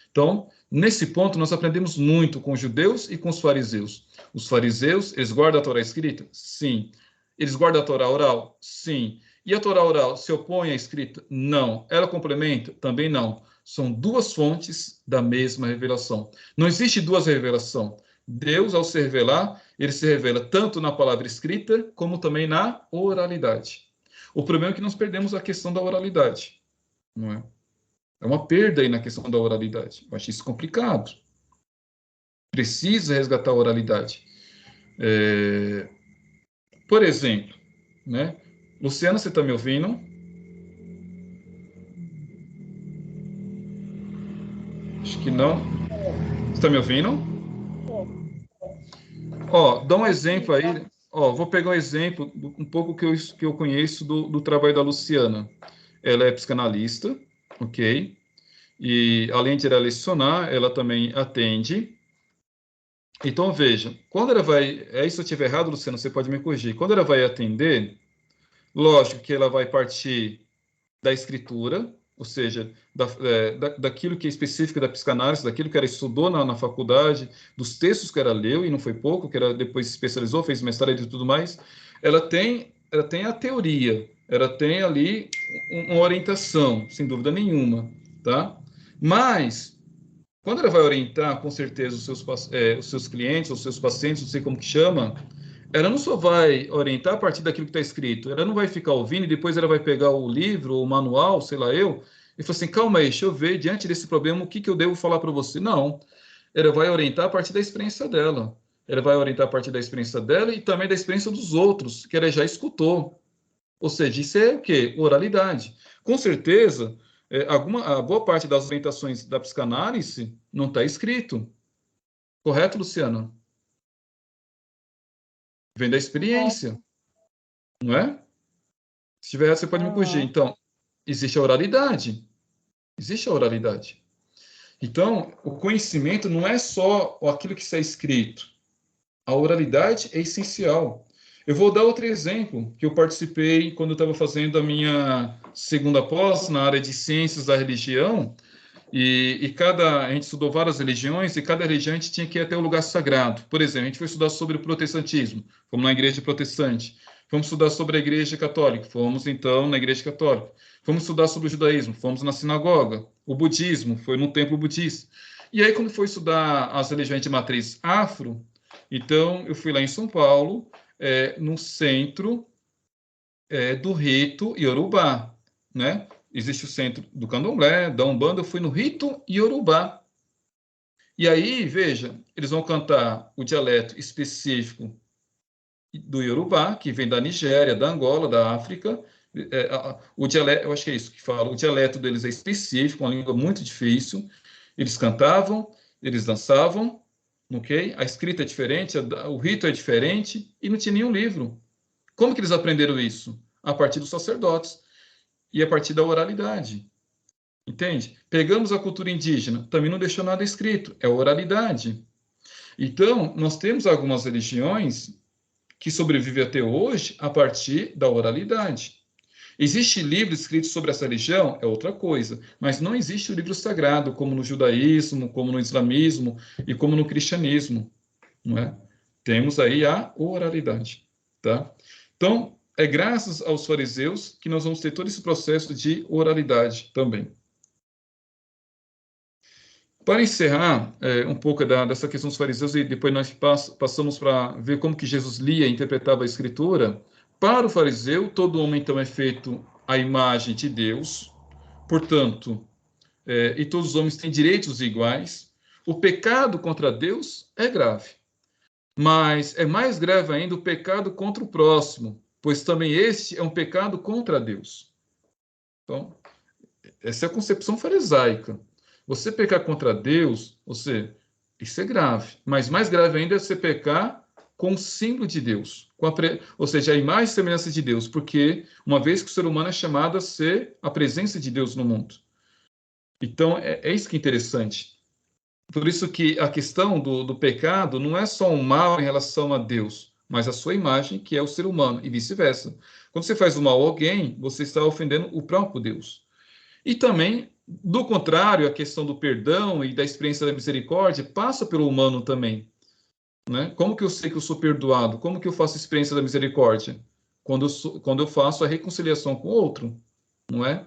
Então, nesse ponto, nós aprendemos muito com os judeus e com os fariseus. Os fariseus, eles guardam a Torá escrita? Sim. Eles guardam a Torá oral? Sim. E a Torá oral se opõe à escrita? Não. Ela complementa? Também não. São duas fontes da mesma revelação. Não existe duas revelações. Deus, ao se revelar, ele se revela tanto na palavra escrita, como também na oralidade. O problema é que nós perdemos a questão da oralidade, não é? É uma perda aí na questão da oralidade. Eu acho isso complicado. Precisa resgatar a oralidade. Por exemplo, né? Luciana, você está me ouvindo? Acho que não. Você está me ouvindo? Ó, dá um exemplo aí. Ó, vou pegar um exemplo, um pouco que eu conheço do trabalho da Luciana. Ela é psicanalista, ok? E além de ela lecionar, ela também atende. Então, veja, quando ela vai. Se eu estiver errado, Luciana, você pode me corrigir. Quando ela vai atender, lógico que ela vai partir da escritura, ou seja, daquilo que é específico da psicanálise, daquilo que ela estudou na faculdade, dos textos que ela leu, e não foi pouco, que ela depois se especializou, fez mestrado e tudo mais. Ela tem a teoria, ela tem ali uma orientação, sem dúvida nenhuma, tá? Mas quando ela vai orientar, com certeza, os seus clientes, os seus pacientes, não sei como que chama, ela não só vai orientar a partir daquilo que está escrito, ela não vai ficar ouvindo e depois ela vai pegar o livro, o manual, sei lá eu, e falar assim, calma aí, deixa eu ver, diante desse problema, o que eu devo falar para você? Não, ela vai orientar a partir da experiência dela. Ela vai orientar a partir da experiência dela e também da experiência dos outros, que ela já escutou. Ou seja, isso é o quê? Oralidade. Com certeza, a boa parte das orientações da psicanálise não está escrito. Correto, Luciana? Vem da experiência, não é? Se tiver errado, você pode me corrigir. Então, existe a oralidade. Existe a oralidade. Então, o conhecimento não é só aquilo que está escrito. A oralidade é essencial. Eu vou dar outro exemplo, que eu participei quando eu estava fazendo a minha segunda pós na área de ciências da religião, a gente estudou várias religiões, e cada religião a gente tinha que ir até o lugar sagrado. Por exemplo, a gente foi estudar sobre o protestantismo, fomos na igreja protestante. Fomos estudar sobre a igreja católica, fomos então na igreja católica. Fomos estudar sobre o judaísmo, fomos na sinagoga. O budismo, foi no templo budista. E aí, quando foi estudar as religiões de matriz afro, então eu fui lá em São Paulo, no centro do rito Yorubá, né? Existe o centro do Candomblé, da Umbanda, eu fui no rito Yorubá. E aí, veja, eles vão cantar o dialeto específico do Yorubá, que vem da Nigéria, da Angola, da África. O dialeto, eu acho que é isso que fala, o dialeto deles é específico, uma língua muito difícil. Eles cantavam, eles dançavam, ok? A escrita é diferente, o rito é diferente, e não tinha nenhum livro. Como que eles aprenderam isso? A partir dos sacerdotes e a partir da oralidade. Entende? Pegamos a cultura indígena, também não deixou nada escrito, é oralidade. Então, nós temos algumas religiões que sobrevivem até hoje a partir da oralidade. Existe livro escrito sobre essa religião? É outra coisa, mas não existe o livro sagrado, como no judaísmo, como no islamismo e como no cristianismo, não é? Temos aí a oralidade, tá? Então, é graças aos fariseus que nós vamos ter todo esse processo de oralidade também. Para encerrar um pouco dessa questão dos fariseus, e depois nós passamos para ver como que Jesus lia e interpretava a Escritura, para o fariseu, todo homem então é feito à imagem de Deus, portanto, e todos os homens têm direitos iguais. O pecado contra Deus é grave, mas é mais grave ainda o pecado contra o próximo, pois também este é um pecado contra Deus. Então, essa é a concepção farisaica. Você pecar contra Deus, isso é grave. Mas mais grave ainda é você pecar com o símbolo de Deus, ou seja, a imagem e semelhança de Deus, porque uma vez que o ser humano é chamado a ser a presença de Deus no mundo. Então, é isso que é interessante. Por isso que a questão do pecado não é só um mal em relação a Deus, mas a sua imagem, que é o ser humano, e vice-versa. Quando você faz o mal a alguém, você está ofendendo o próprio Deus. E também, do contrário, a questão do perdão e da experiência da misericórdia passa pelo humano também, né? Como que eu sei que eu sou perdoado? Como que eu faço a experiência da misericórdia? Quando eu faço a reconciliação com o outro, não é?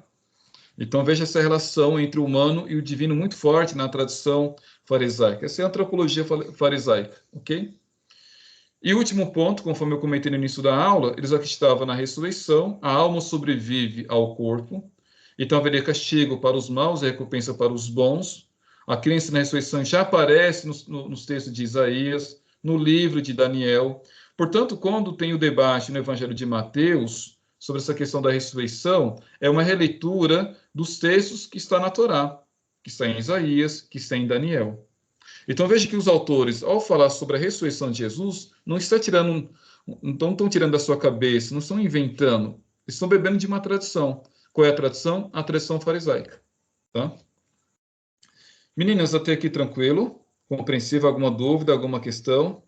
Então, veja essa relação entre o humano e o divino muito forte na tradição farisaica. Essa é a antropologia farisaica, ok? E o último ponto, conforme eu comentei no início da aula, eles acreditavam na ressurreição, a alma sobrevive ao corpo, então haveria castigo para os maus e recompensa para os bons. A crença na ressurreição já aparece nos textos de Isaías, no livro de Daniel. Portanto, quando tem o debate no Evangelho de Mateus sobre essa questão da ressurreição, é uma releitura dos textos que está na Torá, que está em Isaías, que está em Daniel. Então veja que os autores, ao falar sobre a ressurreição de Jesus, não estão tirando da sua cabeça, não estão inventando, estão bebendo de uma tradição. Qual é a tradição? A tradição farisaica. Tá? Meninas, até aqui tranquilo? Compreensível? Alguma dúvida, alguma questão?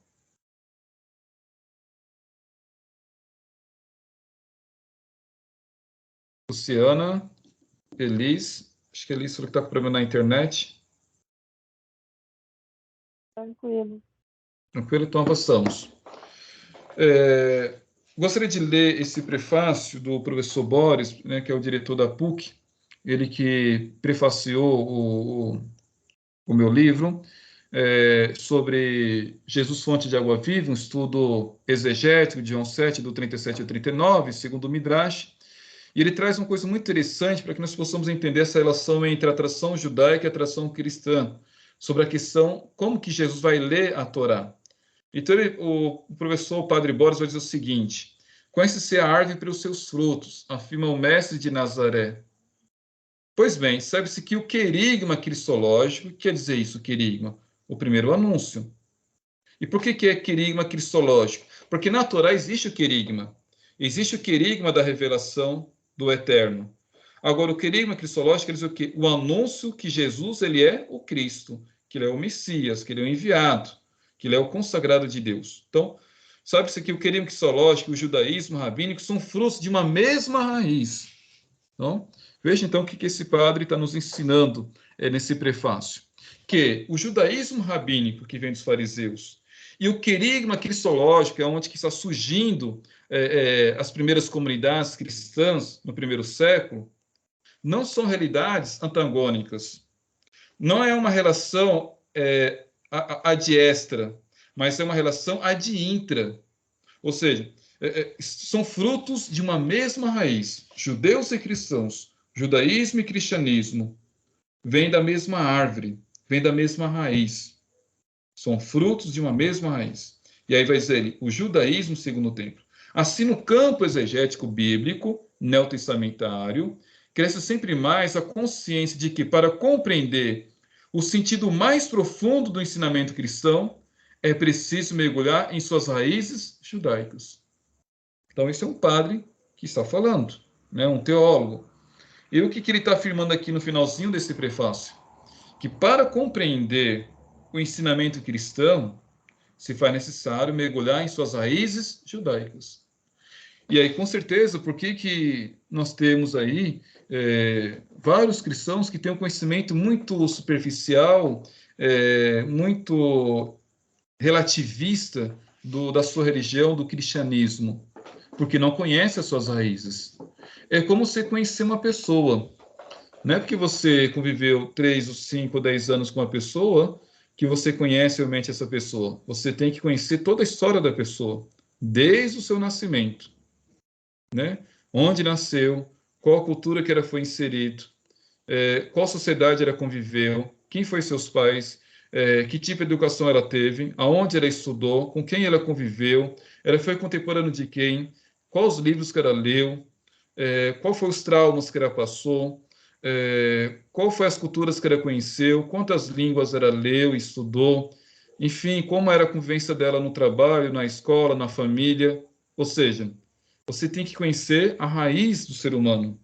Luciana, Elis, acho que a Elis falou que está com problema na internet. Tranquilo. Tranquilo, então avançamos. Gostaria de ler esse prefácio do professor Boris, né, que é o diretor da PUC, ele que prefaciou o meu livro, sobre Jesus Fonte de Água Viva, um estudo exegético de João 7, do 37 ao 39, segundo o Midrash. E ele traz uma coisa muito interessante para que nós possamos entender essa relação entre a tradição judaica e a tradição cristã, sobre a questão como que Jesus vai ler a Torá. Então, o professor, o padre Boris, vai dizer o seguinte: conhece-se a árvore pelos seus frutos, afirma o mestre de Nazaré. Pois bem, sabe-se que o querigma cristológico, quer dizer isso, querigma? O primeiro anúncio. E por que é querigma cristológico? Porque na Torá existe o querigma. Existe o querigma da revelação do Eterno. Agora, o querigma cristológico quer dizer o quê? O anúncio que Jesus ele é o Cristo, que ele é o Messias, que ele é o enviado. que ele é o consagrado de Deus. Então, sabe-se que o querigma cristológico e o judaísmo rabínico são frutos de uma mesma raiz. Então, veja então o que esse padre está nos ensinando nesse prefácio. Que o judaísmo rabínico que vem dos fariseus e o querigma cristológico, é onde que está surgindo as primeiras comunidades cristãs no primeiro século, não são realidades antagônicas. Não é uma relação adiestra, mas é uma relação adintra. Ou seja, são frutos de uma mesma raiz. Judeus e cristãos, judaísmo e cristianismo, vêm da mesma árvore, vêm da mesma raiz. São frutos de uma mesma raiz. E aí vai dizer ele, o judaísmo segundo o templo. Assim, no campo exegético bíblico, neotestamentário, cresce sempre mais a consciência de que, para compreender o sentido mais profundo do ensinamento cristão, é preciso mergulhar em suas raízes judaicas. Então, esse é um padre que está falando, né? Um teólogo. E o que ele está afirmando aqui no finalzinho desse prefácio? Que para compreender o ensinamento cristão, se faz necessário mergulhar em suas raízes judaicas. E aí, com certeza, por que nós temos aí vários cristãos que têm um conhecimento muito superficial, muito relativista da sua religião, do cristianismo? Porque não conhece as suas raízes. É como você conhecer uma pessoa. Não é porque você conviveu 3, 5 ou 10 anos com uma pessoa que você conhece realmente essa pessoa. Você tem que conhecer toda a história da pessoa, desde o seu nascimento, né? Onde nasceu, qual cultura que ela foi inserido, qual sociedade ela conviveu, quem foi seus pais, que tipo de educação ela teve, aonde ela estudou, com quem ela conviveu, ela foi contemporânea de quem, quais os livros que ela leu, qual foi os traumas que ela passou, qual foi as culturas que ela conheceu, quantas línguas ela leu, estudou, enfim, como era a convivência dela no trabalho, na escola, na família. Ou seja, você tem que conhecer a raiz do ser humano.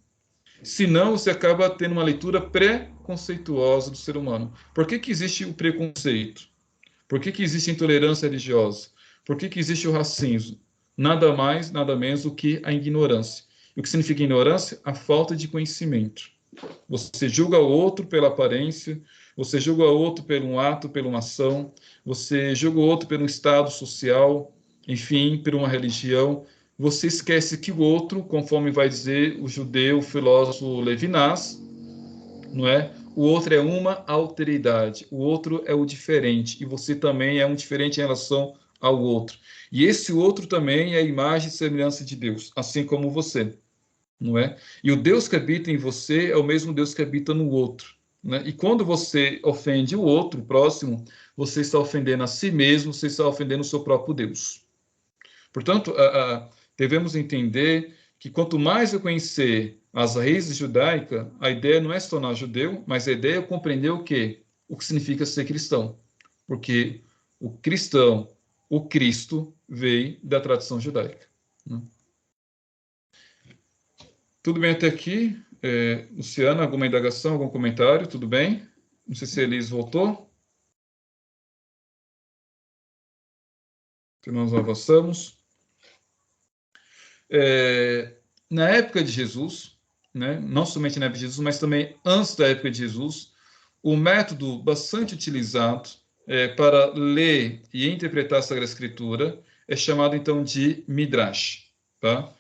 Senão, você acaba tendo uma leitura preconceituosa do ser humano. Por que existe o preconceito? Por que existe a intolerância religiosa? Por que existe o racismo? Nada mais, nada menos do que a ignorância. E o que significa ignorância? A falta de conhecimento. Você julga o outro pela aparência, você julga o outro por um ato, por uma ação, você julga o outro por um estado social, enfim, por uma religião. Você esquece que o outro, conforme vai dizer o judeu o filósofo Levinas, não é? O outro é uma alteridade, o outro é o diferente, e você também é um diferente em relação ao outro. E esse outro também é a imagem e semelhança de Deus, assim como você, não é? E o Deus que habita em você é o mesmo Deus que habita no outro, né? E quando você ofende o outro, o próximo, você está ofendendo a si mesmo, você está ofendendo o seu próprio Deus. Portanto, devemos entender que quanto mais eu conhecer as raízes judaicas, a ideia não é se tornar judeu, mas a ideia é compreender o quê? O que significa ser cristão. Porque o cristão, o Cristo, veio da tradição judaica, né? Tudo bem até aqui? Luciana, alguma indagação, algum comentário? Tudo bem? Não sei se a Elis voltou. Então, nós avançamos. Na época de Jesus, né, não somente na época de Jesus, mas também antes da época de Jesus, o método bastante utilizado para ler e interpretar a Sagrada Escritura é chamado, então, de Midrash. Tá?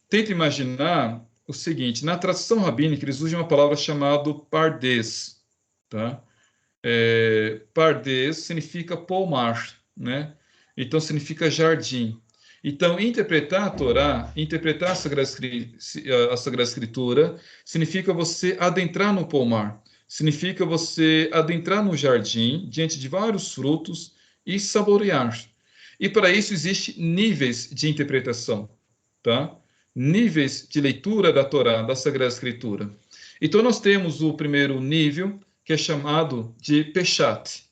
Tenta imaginar o seguinte, na tradição rabínica, eles usam uma palavra chamada pardes. Tá? Pardes significa pomar, né? Então, significa jardim. Então, interpretar a Torá, interpretar a Sagrada Escritura, significa você adentrar no pomar, significa você adentrar no jardim, diante de vários frutos, e saborear. E para isso existem níveis de interpretação, tá? Níveis de leitura da Torá, da Sagrada Escritura. Então, nós temos o primeiro nível, que é chamado de Peshat,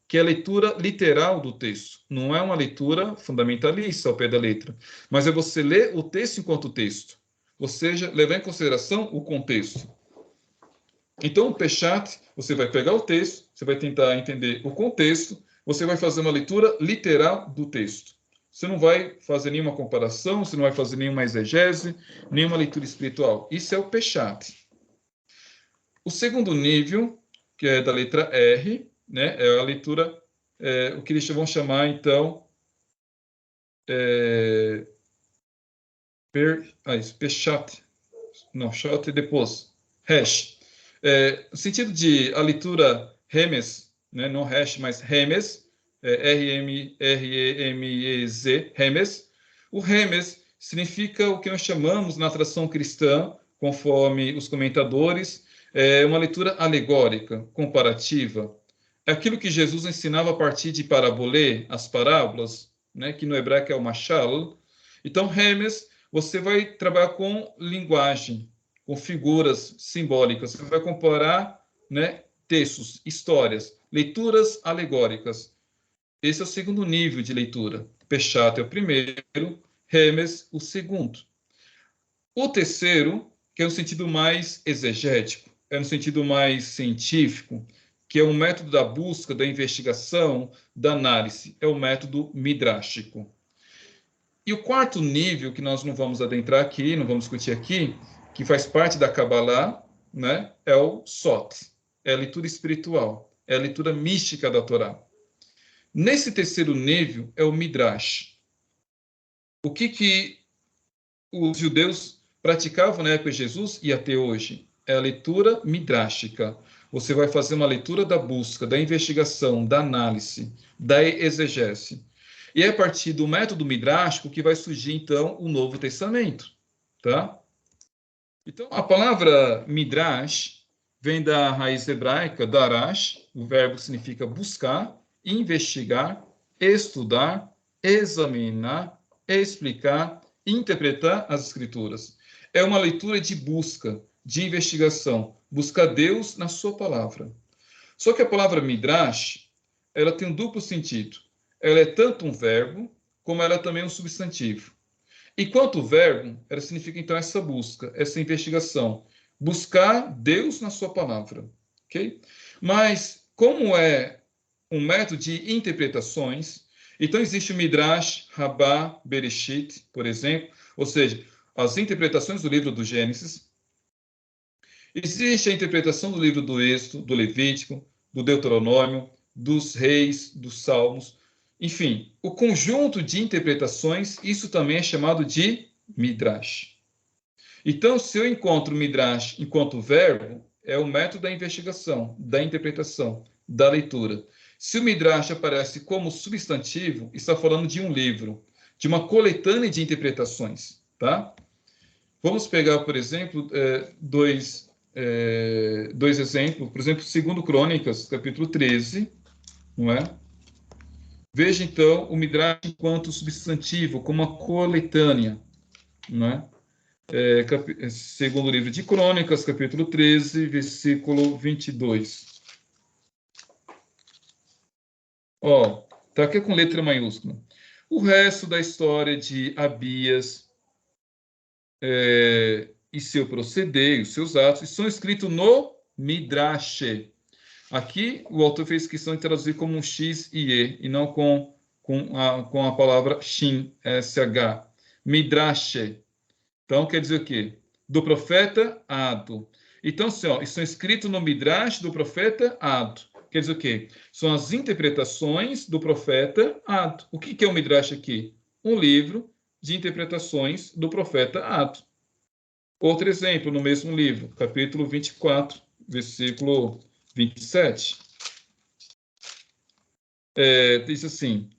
que é a leitura literal do texto. Não é uma leitura fundamentalista ao pé da letra, mas é você ler o texto enquanto texto, ou seja, levar em consideração o contexto. Então, o Peshat, você vai pegar o texto, você vai tentar entender o contexto, você vai fazer uma leitura literal do texto. Você não vai fazer nenhuma comparação, você não vai fazer nenhuma exegese, nenhuma leitura espiritual. Isso é o Peshat. O segundo nível, que é da letra R, né, é a leitura, o que eles vão chamar, então, Peshat. Não, Shot depois. Hash. No sentido de a leitura Remes, né, não hash, mas Remes, R-E-M-E-Z, Remes. O Remes significa o que nós chamamos na tradição cristã, conforme os comentadores, uma leitura alegórica, comparativa. É aquilo que Jesus ensinava a partir de parabolê, as parábolas, né, que no hebraico é o mashal. Então, Remes, você vai trabalhar com linguagem, com figuras simbólicas. Você vai comparar, né, textos, histórias, leituras alegóricas. Esse é o segundo nível de leitura. Peshat é o primeiro, Remes o segundo. O terceiro, que é no sentido mais exegético, é no sentido mais científico, que é um método da busca, da investigação, da análise, é o método midrástico. E o quarto nível, que nós não vamos adentrar aqui, não vamos discutir aqui, que faz parte da Kabbalah, né, é o Sot, é a leitura espiritual, é a leitura mística da Torá. Nesse terceiro nível é o Midrash. O que os judeus praticavam na época de Jesus e até hoje? É a leitura midrástica. Você vai fazer uma leitura da busca, da investigação, da análise, da exegese. E é a partir do método midrástico que vai surgir, então, o Novo Testamento. Tá? Então, a palavra midrash vem da raiz hebraica, darash. O verbo significa buscar, investigar, estudar, examinar, explicar, interpretar as escrituras. É uma leitura de busca, de investigação, buscar Deus na sua palavra. Só que a palavra midrash, ela tem um duplo sentido. Ela é tanto um verbo, como ela é também um substantivo. E quanto verbo, ela significa então essa busca, essa investigação, buscar Deus na sua palavra, ok? Mas como é um método de interpretações, então existe o Midrash, Rabbah, Bereshit, por exemplo, ou seja, as interpretações do livro do Gênesis. Existe a interpretação do livro do Êxodo, do Levítico, do Deuteronômio, dos Reis, dos Salmos. Enfim, o conjunto de interpretações, isso também é chamado de Midrash. Então, se eu encontro Midrash enquanto verbo, é o método da investigação, da interpretação, da leitura. Se o Midrash aparece como substantivo, está falando de um livro, de uma coletânea de interpretações, tá? Vamos pegar, por exemplo, dois exemplos. Por exemplo, 2 Crônicas, capítulo 13, não é? Veja, então, o Midrash enquanto substantivo, como uma coletânea, não é? Segundo livro de Crônicas, capítulo 13, versículo 22. Ó, tá aqui com letra maiúscula. O resto da história de Abias e seu proceder, os seus atos, são escritos no Midrash. Aqui, o autor fez questão de traduzir como um X e E, e não com a palavra Shin, SH. Midrash. Então, quer dizer o quê? Do profeta Ado. Então, assim, ó, estão escritos no Midrash do profeta Ado. Quer dizer o quê? São as interpretações do profeta Ado. O que é o Midrash aqui? Um livro de interpretações do profeta Ado. Outro exemplo, no mesmo livro, capítulo 24, versículo 27. Diz assim,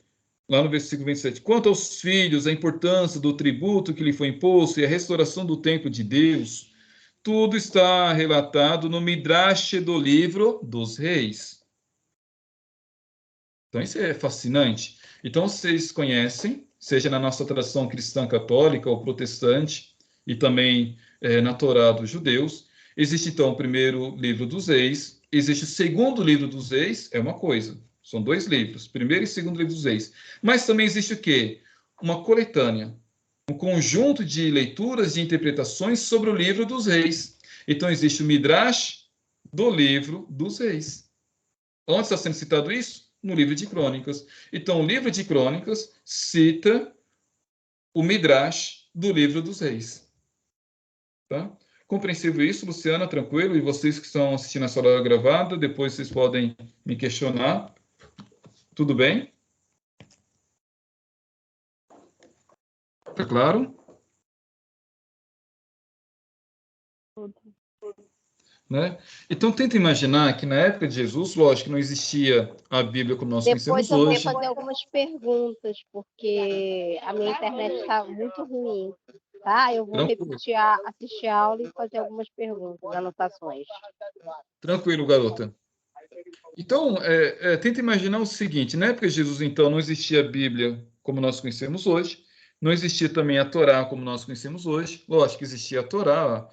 lá no versículo 27, quanto aos filhos, a importância do tributo que lhe foi imposto e a restauração do templo de Deus, tudo está relatado no Midrash do livro dos reis. Então, isso é fascinante. Então, vocês conhecem, seja na nossa tradição cristã católica ou protestante, e também na Torá dos judeus, existe, então, o primeiro livro dos reis, existe o segundo livro dos reis, é uma coisa, são dois livros, primeiro e segundo livro dos reis. Mas também existe o quê? Uma coletânea, um conjunto de leituras e interpretações sobre o livro dos reis. Então, existe o Midrash do livro dos reis. Onde está sendo citado isso? no livro de Crônicas. Então, o livro de Crônicas cita o Midrash do livro dos Reis. Tá? Compreensível isso, Luciana? Tranquilo? E vocês que estão assistindo essa aula gravada, depois vocês podem me questionar. Tudo bem? Tá claro? Né? Então, tenta imaginar que na época de Jesus, lógico, não existia a Bíblia como nós Depois conhecemos eu vou hoje. fazer algumas perguntas, porque a minha internet está muito ruim, tá? Eu vou Tranquilo, assistir a aula e fazer algumas perguntas, anotações. tranquilo, garota. Então, tenta imaginar o seguinte: na época de Jesus, então, não existia a Bíblia como nós conhecemos hoje, não existia também a Torá como nós conhecemos hoje. Lógico que existia a Torá,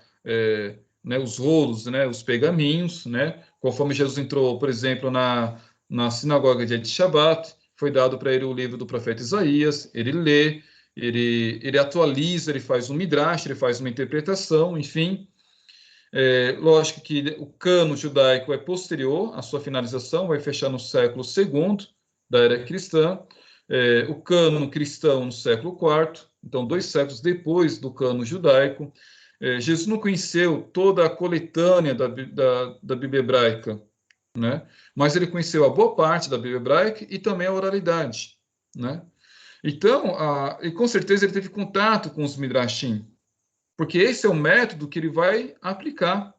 né, os rolos, né, os pergaminhos, né, conforme Jesus entrou, por exemplo, na sinagoga dia de Shabat, foi dado para ele o livro do profeta Isaías, ele lê, ele atualiza, ele faz um midrash, ele faz uma interpretação, enfim. Lógico que o cano judaico é posterior à sua finalização, vai fechar no século II da era cristã. O cano cristão no século IV, então 2 séculos depois do cano judaico. Jesus não conheceu toda a coletânea da Bíblia hebraica, né? Mas ele conheceu a boa parte da Bíblia hebraica e também a oralidade, né? Então, e com certeza ele teve contato com os midrashim, porque esse é o método que ele vai aplicar.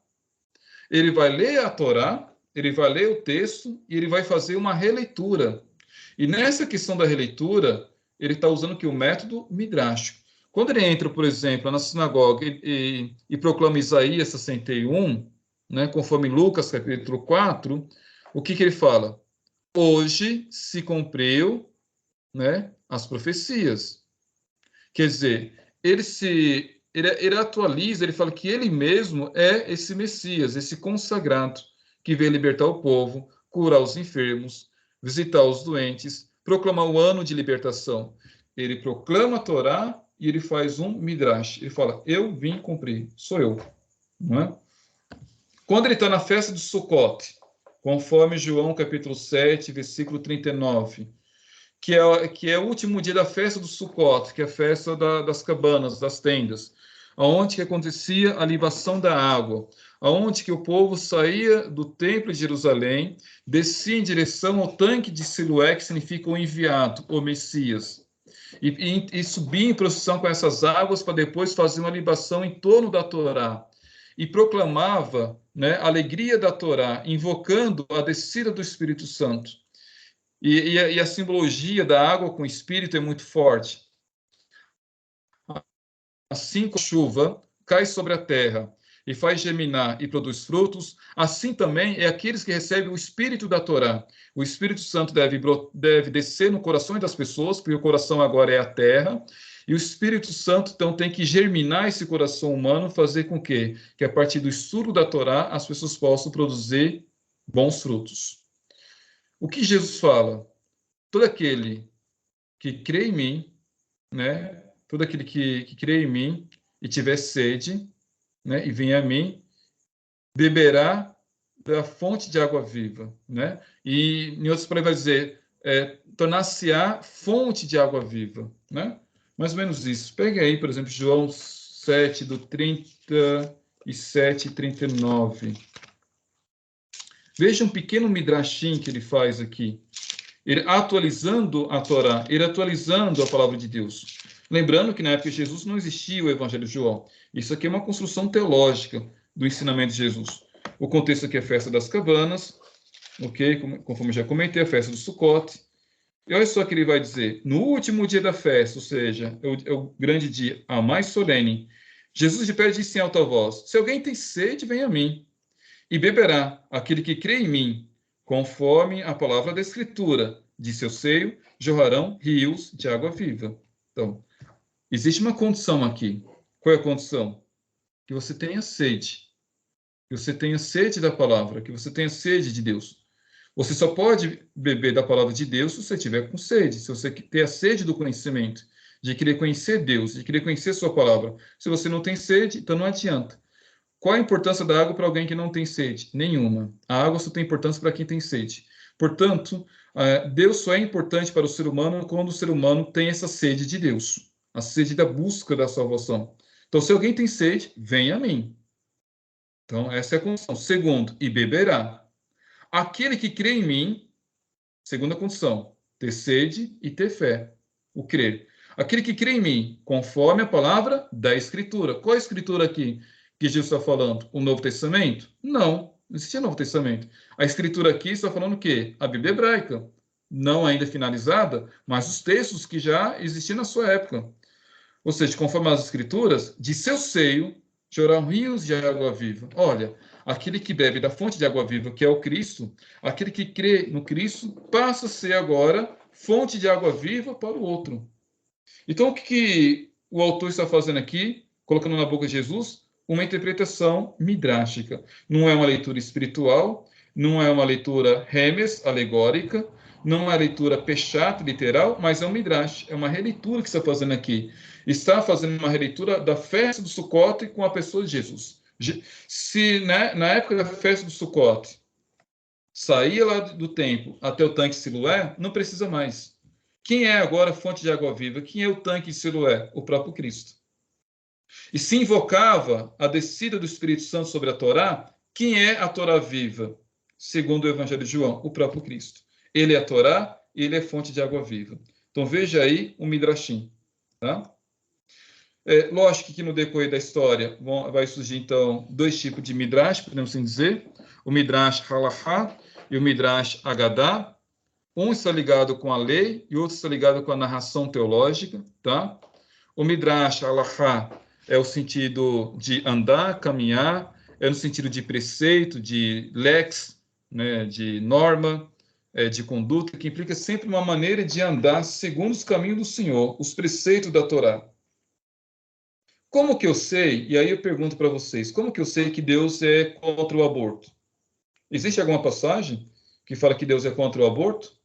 Ele vai ler a Torá, ele vai ler o texto e ele vai fazer uma releitura. E nessa questão da releitura, ele está usando aqui o método midrástico. Quando ele entra, por exemplo, na sinagoga e proclama Isaías 61, né, conforme Lucas capítulo 4, o que ele fala? Hoje se cumpriu, né, as profecias. Quer dizer, ele atualiza, ele fala que ele mesmo é esse Messias, esse consagrado, que veio libertar o povo, curar os enfermos, visitar os doentes, proclamar o ano de libertação. Ele proclama a Torá e ele faz um midrash. Ele fala, eu vim cumprir, sou eu. Não é? Quando ele está na festa de Sukkot, conforme João capítulo 7, versículo 39, que é o último dia da festa do Sukkot, que é a festa das cabanas, das tendas, aonde que acontecia a libação da água, aonde que o povo saía do templo de Jerusalém, descia em direção ao tanque de Siloé, que significa o enviado, o Messias, e subia em procissão com essas águas para depois fazer uma libação em torno da Torá, e proclamava, né, a alegria da Torá, invocando a descida do Espírito Santo. E a simbologia da água com o espírito é muito forte. Assim como a chuva cai sobre a terra e faz germinar e produz frutos, assim também é aqueles que recebem o espírito da Torá. O Espírito Santo deve descer no coração das pessoas, porque o coração agora é a terra, e o Espírito Santo, então, tem que germinar esse coração humano, fazer com que a partir do estudo da Torá, as pessoas possam produzir bons frutos. O que Jesus fala? Todo aquele que crê em mim, né? Todo aquele que crê em mim e tiver sede, né? E vem a mim, beberá da fonte de água viva, né? E em outras palavras vai dizer, tornar-se-á fonte de água viva, né? Mais ou menos isso. Pegue aí, por exemplo, João 7, do 37 e 39. Veja um pequeno midrashim que ele faz aqui. Ele atualizando a Torá, ele atualizando a palavra de Deus. Lembrando que na época de Jesus não existia o Evangelho de João. Isso aqui é uma construção teológica do ensinamento de Jesus. O contexto aqui é a festa das cabanas, ok? Conforme já comentei, a festa do Sukkot. E olha só o que ele vai dizer. No último dia da festa, ou seja, é o grande dia, a mais solene, Jesus de pé disse em alta voz, se alguém tem sede, venha a mim. E beberá aquele que crê em mim, conforme a palavra da Escritura, de seu seio jorrarão rios de água viva. Então, existe uma condição aqui. Qual é a condição? Que você tenha sede. Que você tenha sede da palavra, que você tenha sede de Deus. Você só pode beber da palavra de Deus se você tiver com sede, se você ter a sede do conhecimento, de querer conhecer Deus, de querer conhecer sua palavra. Se você não tem sede, então não adianta. Qual a importância da água para alguém que não tem sede? Nenhuma. A água só tem importância para quem tem sede. Portanto, Deus só é importante para o ser humano quando o ser humano tem essa sede de Deus, a sede da busca da salvação. Então, se alguém tem sede, venha a mim. Então, essa é a condição. Segundo, e beberá. Aquele que crê em mim, segunda condição, ter sede e ter fé, o crer. Aquele que crê em mim, conforme a palavra da Escritura. Qual é a Escritura aqui que Jesus está falando? O Novo Testamento? Não existia Novo Testamento. A Escritura aqui está falando o quê? A Bíblia hebraica. Não ainda finalizada, mas os textos que já existiam na sua época. Ou seja, conforme as Escrituras, de seu seio jorram rios de água viva. Olha, aquele que bebe da fonte de água viva, que é o Cristo, aquele que crê no Cristo, passa a ser agora fonte de água viva para o outro. Então, o que o autor está fazendo aqui, colocando na boca de Jesus? Uma interpretação midrástica. Não é uma leitura espiritual, não é uma leitura remes, alegórica, não é uma leitura pechat, literal, mas é um midrash, é uma releitura que está fazendo aqui. Está fazendo uma releitura da festa do Sukkot com a pessoa de Jesus. Se na época da festa do Sukkot saía lá do templo até o tanque Siloé, não precisa mais. Quem é agora a fonte de água viva? Quem é o tanque de Siloé? O próprio Cristo. E se invocava a descida do Espírito Santo sobre a Torá, quem é a Torá viva? Segundo o Evangelho de João, o próprio Cristo. Ele é a Torá, ele é fonte de água viva. Então veja aí o Midrashim. Tá? Lógico que no decorrer da história vai surgir então dois tipos de Midrash, podemos assim dizer. O Midrash Halachá e o Midrash Agadá. Um está ligado com a lei e o outro está ligado com a narração teológica, tá? O Midrash Halachá é o sentido de andar, caminhar, é no sentido de preceito, de lex, né, de norma, de conduta, que implica sempre uma maneira de andar segundo os caminhos do Senhor, os preceitos da Torá. Como que eu sei, e aí eu pergunto para vocês, como que eu sei que Deus é contra o aborto? Existe alguma passagem que fala que Deus é contra o aborto?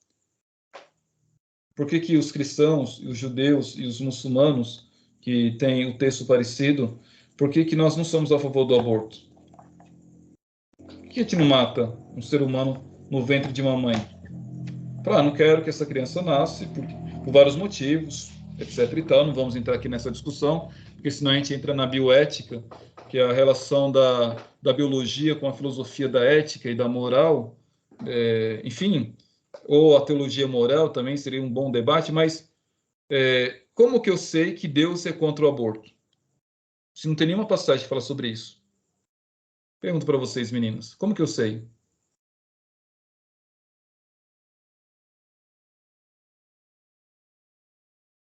Por que que os cristãos, os judeus e os muçulmanos, que têm o texto parecido, por que que nós não somos a favor do aborto? Por que a gente não mata um ser humano no ventre de uma mãe? Claro, não quero que essa criança nasça por vários motivos, etc. e tal. Não vamos entrar aqui nessa discussão, porque senão a gente entra na bioética, que é a relação da biologia com a filosofia da ética e da moral, enfim, ou a teologia moral também seria um bom debate, mas como que eu sei que Deus é contra o aborto? Se não tem nenhuma passagem que fala sobre isso. Pergunto para vocês, meninas, como que eu sei?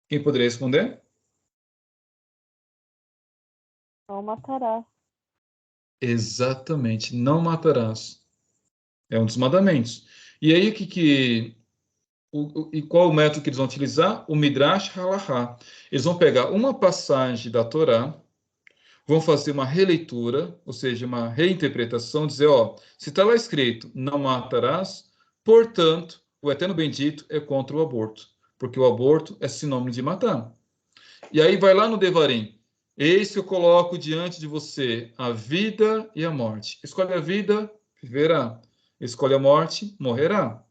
Quem poderia responder? Não matarás. Exatamente, não matarás. É um dos mandamentos. E aí, e qual o método que eles vão utilizar? O Midrash Halachá. Eles vão pegar uma passagem da Torá, vão fazer uma releitura, ou seja, uma reinterpretação, dizer, se está lá escrito, não matarás, portanto, o Eterno Bendito é contra o aborto, porque o aborto é sinônimo de matar. E aí vai lá no Devarim, eis que eu coloco diante de você a vida e a morte. Escolhe a vida, viverá. Escolhe a morte, morrerá.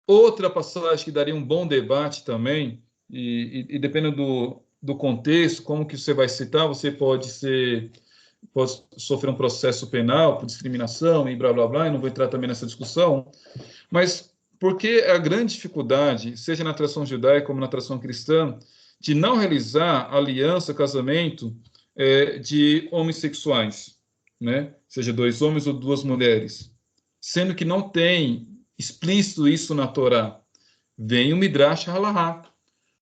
Outra passagem que daria um bom debate também, e dependendo do contexto, como que você vai citar, você pode sofrer um processo penal por discriminação e blá, blá, blá, e não vou entrar também nessa discussão, mas por que a grande dificuldade, seja na tradição judaica como na tradição cristã, de não realizar aliança, casamento de homossexuais, né? Seja dois homens ou duas mulheres, sendo que não tem explícito isso na Torá. Vem o Midrash Halachá.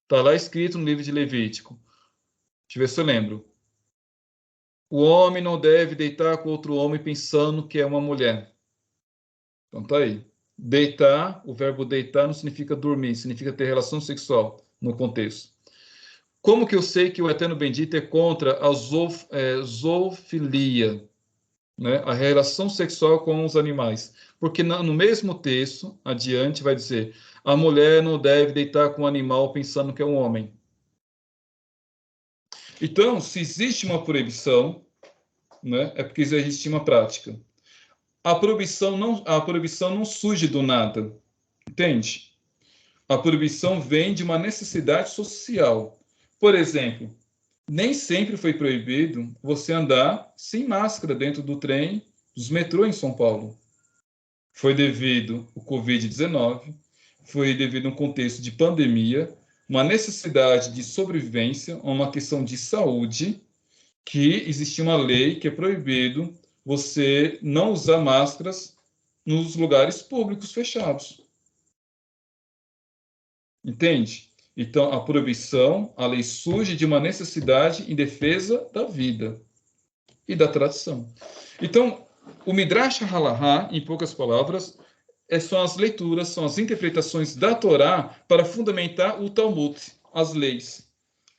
Está lá escrito no livro de Levítico. Deixa eu ver se eu lembro. O homem não deve deitar com outro homem pensando que é uma mulher. Então tá aí. Deitar, o verbo deitar não significa dormir, significa ter relação sexual no contexto. Como que eu sei que o Eterno Bendito é contra a zoofilia, né? A relação sexual com os animais? Porque no mesmo texto, adiante, vai dizer: a mulher não deve deitar com o animal pensando que é um homem. Então, se existe uma proibição, né, é porque existe uma prática. A proibição não surge do nada. Entende? A proibição vem de uma necessidade social. Por exemplo, nem sempre foi proibido você andar sem máscara dentro do trem, dos metrô em São Paulo. Foi devido ao Covid-19, foi devido a um contexto de pandemia, uma necessidade de sobrevivência, uma questão de saúde, que existia uma lei que é proibido você não usar máscaras nos lugares públicos fechados. Entende? Então, a proibição, a lei surge de uma necessidade em defesa da vida e da tradição. Então, o Midrash Halaha, em poucas palavras, são as leituras, são as interpretações da Torá para fundamentar o Talmud, as leis.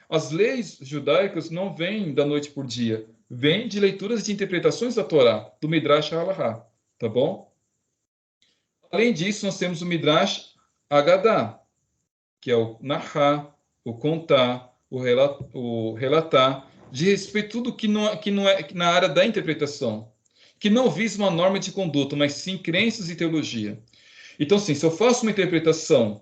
As leis judaicas não vêm da noite por dia, vêm de leituras de interpretações da Torá, do Midrash Halaha, tá bom? Além disso, nós temos o Midrash Haggadah, que é o narrar, o contar, o relatar, de respeito a tudo que não é na área da interpretação, que não visa uma norma de conduta, mas sim crenças e teologia. Então, sim, se eu faço uma interpretação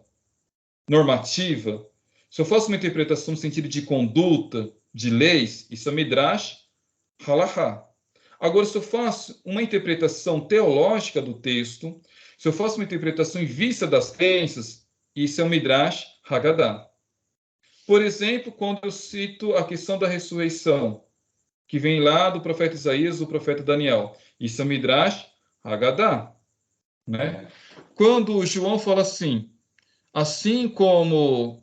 normativa, se eu faço uma interpretação no sentido de conduta, de leis, isso é Midrash Halaha. Agora, se eu faço uma interpretação teológica do texto, se eu faço uma interpretação em vista das crenças, isso é o Midrash Haggadah. Por exemplo, quando eu cito a questão da ressurreição, que vem lá do profeta Isaías, do profeta Daniel, isso é o Midrash Haggadah, né? Quando João fala assim como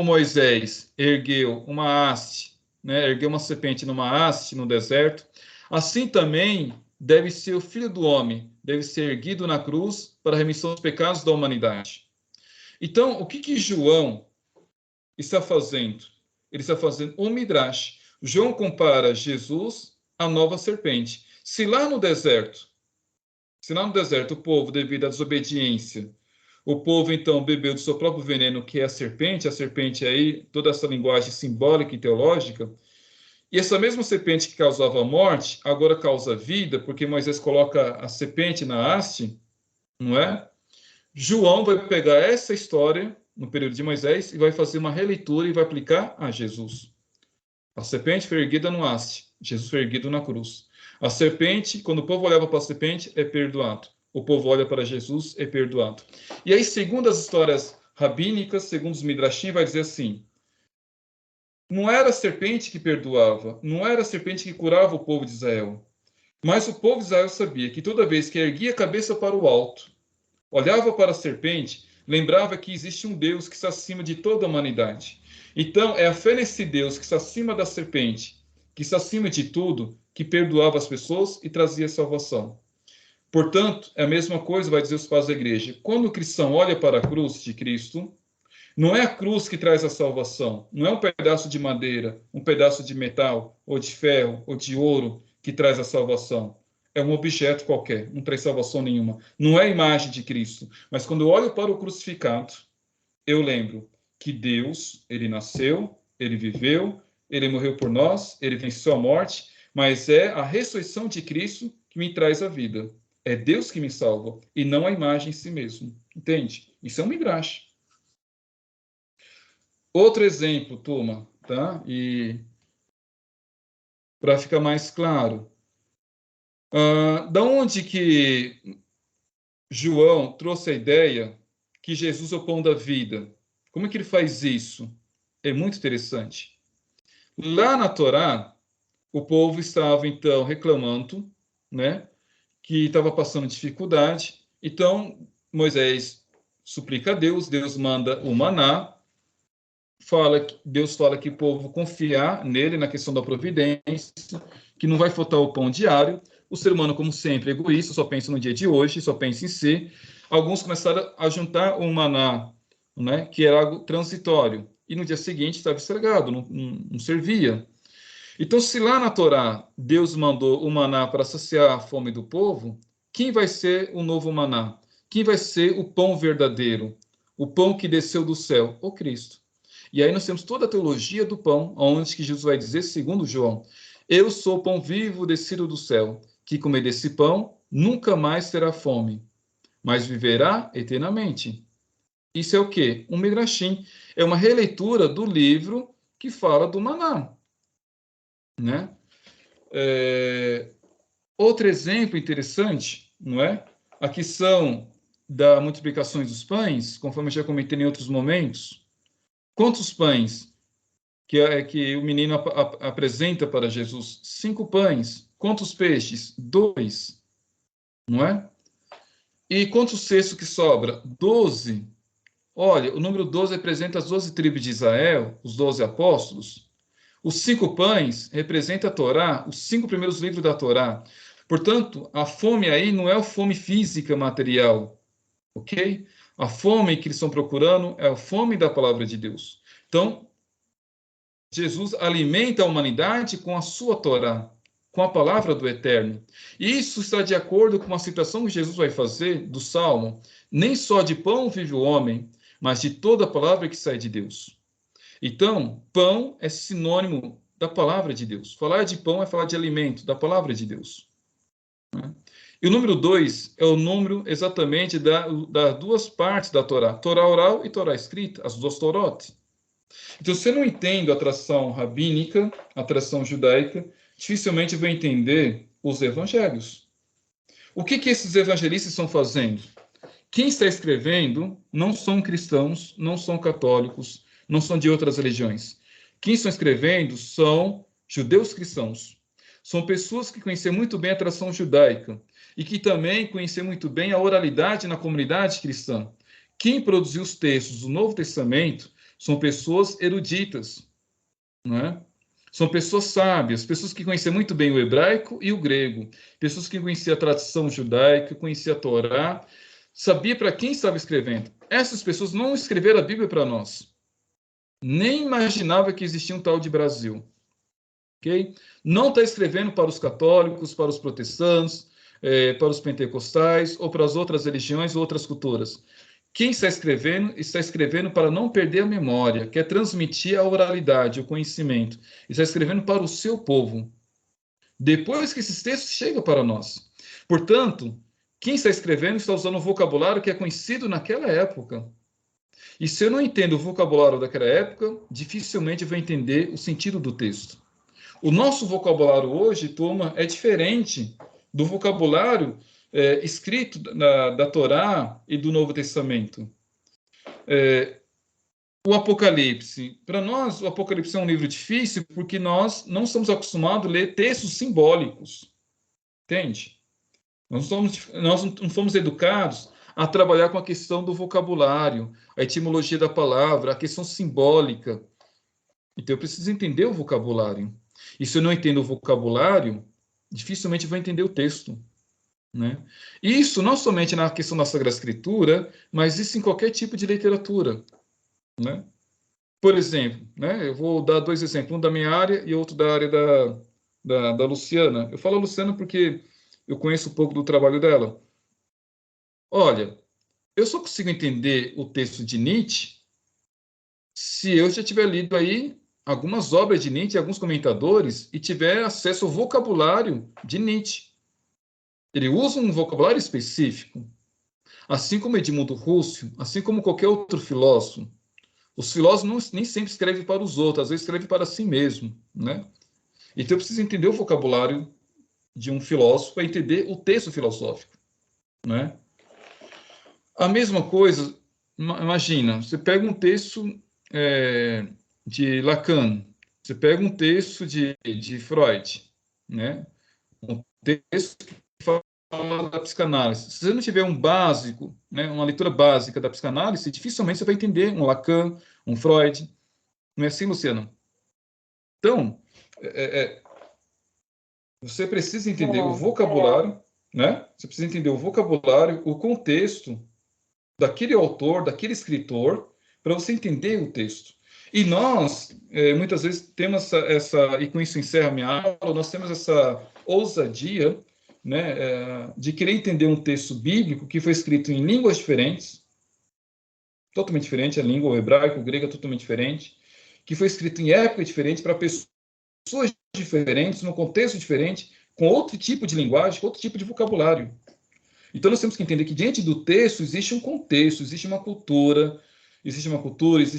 Moisés ergueu uma haste, né, ergueu uma serpente numa haste no deserto, assim também deve ser o Filho do Homem, deve ser erguido na cruz para a remissão dos pecados da humanidade. Então, o que João está fazendo? Ele está fazendo um midrash. João compara Jesus à nova serpente. Se lá no deserto o povo, devido à desobediência, o povo então bebeu do seu próprio veneno, que é a serpente aí, toda essa linguagem simbólica e teológica, e essa mesma serpente que causava a morte, agora causa vida, porque Moisés coloca a serpente na haste, não é? João vai pegar essa história no período de Moisés e vai fazer uma releitura e vai aplicar a Jesus. A serpente foi erguida no haste, Jesus foi erguido na cruz. A serpente, quando o povo olhava para a serpente, é perdoado. O povo olha para Jesus, é perdoado. E aí, segundo as histórias rabínicas, segundo os Midrashim, vai dizer assim: não era a serpente que perdoava, não era a serpente que curava o povo de Israel, mas o povo de Israel sabia que toda vez que erguia a cabeça para o alto, olhava para a serpente, lembrava que existe um Deus que está acima de toda a humanidade. Então, é a fé nesse Deus que está acima da serpente, que está acima de tudo, que perdoava as pessoas e trazia salvação. Portanto, é a mesma coisa, vai dizer os pais da igreja. Quando o cristão olha para a cruz de Cristo, não é a cruz que traz a salvação, não é um pedaço de madeira, um pedaço de metal, ou de ferro, ou de ouro que traz a salvação. É um objeto qualquer, não traz salvação nenhuma. Não é a imagem de Cristo. Mas quando eu olho para o crucificado, eu lembro que Deus, ele nasceu, ele viveu, ele morreu por nós, ele venceu a morte, mas é a ressurreição de Cristo que me traz a vida. É Deus que me salva, e não a imagem em si mesmo. Entende? Isso é um midrash. Outro exemplo, turma, tá? E para ficar mais claro, da onde que João trouxe a ideia que Jesus é o pão da vida? Como é que ele faz isso? É muito interessante. Lá na Torá, o povo estava então reclamando, né, que estava passando dificuldade. Então Moisés suplica a Deus, Deus manda o maná, Deus fala que o povo confiar nele na questão da providência, que não vai faltar o pão diário. O ser humano, como sempre, é egoísta, só pensa no dia de hoje, só pensa em si. Alguns começaram a juntar o maná, né, que era algo transitório, e no dia seguinte estava estragado, não servia. Então, se lá na Torá Deus mandou o maná para saciar a fome do povo, quem vai ser o novo maná? Quem vai ser o pão verdadeiro? O pão que desceu do céu? O Cristo. E aí nós temos toda a teologia do pão, onde que Jesus vai dizer, segundo João, eu sou o pão vivo descido do céu, que comer desse pão nunca mais terá fome. mas viverá eternamente. Isso é o quê? Um midrashim. É uma releitura do livro que fala do maná, né? Outro exemplo interessante, não é? A questão da multiplicação dos pães, conforme eu já comentei em outros momentos. Quantos pães que o menino apresenta para Jesus? 5 pães. Quantos peixes? 2, não é? E quantos cestos que sobra? 12. Olha, o número 12 representa as 12 tribos de Israel, os 12 apóstolos. Os 5 pães representa a Torá, os 5 primeiros livros da Torá. Portanto, a fome aí não é a fome física material, ok? A fome que eles estão procurando é a fome da palavra de Deus. Então, Jesus alimenta a humanidade com a sua Torá, com a palavra do Eterno. E isso está de acordo com uma citação que Jesus vai fazer do Salmo: nem só de pão vive o homem, mas de toda a palavra que sai de Deus. Então, pão é sinônimo da palavra de Deus. Falar de pão é falar de alimento, da palavra de Deus. Né? E o número 2 é o número exatamente das duas partes da Torá, Torá oral e Torá escrita, as duas Torot. Então, se eu não entendo a tradição rabínica, a tradição judaica, dificilmente vou entender os evangelhos. O que esses evangelistas estão fazendo? Quem está escrevendo não são cristãos, não são católicos, não são de outras religiões. Quem estão escrevendo são judeus cristãos. São pessoas que conhecem muito bem a tradição judaica e que também conhecem muito bem a oralidade na comunidade cristã. Quem produziu os textos do Novo Testamento são pessoas eruditas, não é? São pessoas sábias, pessoas que conhecem muito bem o hebraico e o grego, pessoas que conheciam a tradição judaica, conheciam a Torá, sabia para quem estava escrevendo. Essas pessoas não escreveram a Bíblia para nós. Nem imaginava que existia um tal de Brasil. Okay? Não está escrevendo para os católicos, para os protestantes, para os pentecostais ou para as outras religiões ou outras culturas. Quem está escrevendo para não perder a memória, quer transmitir a oralidade, o conhecimento. Está escrevendo para o seu povo. Depois que esses textos chegam para nós. Portanto, quem está escrevendo está usando um vocabulário que é conhecido naquela época. E se eu não entendo o vocabulário daquela época, dificilmente vou entender o sentido do texto. O nosso vocabulário hoje, turma, é diferente do vocabulário escrito da Torá e do Novo Testamento. O Apocalipse. Para nós, o Apocalipse é um livro difícil porque nós não estamos acostumados a ler textos simbólicos. Entende? Nós não fomos educados a trabalhar com a questão do vocabulário, a etimologia da palavra, a questão simbólica. Então, eu preciso entender o vocabulário. E se eu não entendo o vocabulário, dificilmente vou entender o texto. Né? Isso não somente na questão da Sagrada Escritura, mas isso em qualquer tipo de literatura. Né? Por exemplo, né, eu vou dar 2 exemplos, um da minha área e outro da área da Luciana. Eu falo a Luciana porque eu conheço um pouco do trabalho dela. Olha, eu só consigo entender o texto de Nietzsche se eu já tiver lido aí algumas obras de Nietzsche, alguns comentadores, e tiver acesso ao vocabulário de Nietzsche. Ele usa um vocabulário específico, assim como Edmundo Husserl, assim como qualquer outro filósofo. Os filósofos nem sempre escrevem para os outros, às vezes escrevem para si mesmo, né? Então eu preciso entender o vocabulário de um filósofo para entender o texto filosófico, né? A mesma coisa, imagina, você pega um texto de Lacan, você pega um texto de Freud, né? Um texto que fala da psicanálise. Se você não tiver um básico, né, uma leitura básica da psicanálise, dificilmente você vai entender um Lacan, um Freud. Não é assim, Luciano? Então, você precisa entender o vocabulário, né? Você precisa entender o vocabulário, o contexto daquele autor, daquele escritor, para você entender o texto. E nós, muitas vezes, temos e com isso encerra a minha aula, nós temos essa ousadia, né, de querer entender um texto bíblico que foi escrito em línguas diferentes, totalmente diferente, a língua, o hebraico, o grego é totalmente diferente, que foi escrito em época diferente, para pessoas diferentes, num contexto diferente, com outro tipo de linguagem, com outro tipo de vocabulário. Então, nós temos que entender que, diante do texto, existe um contexto, existe uma cultura, existe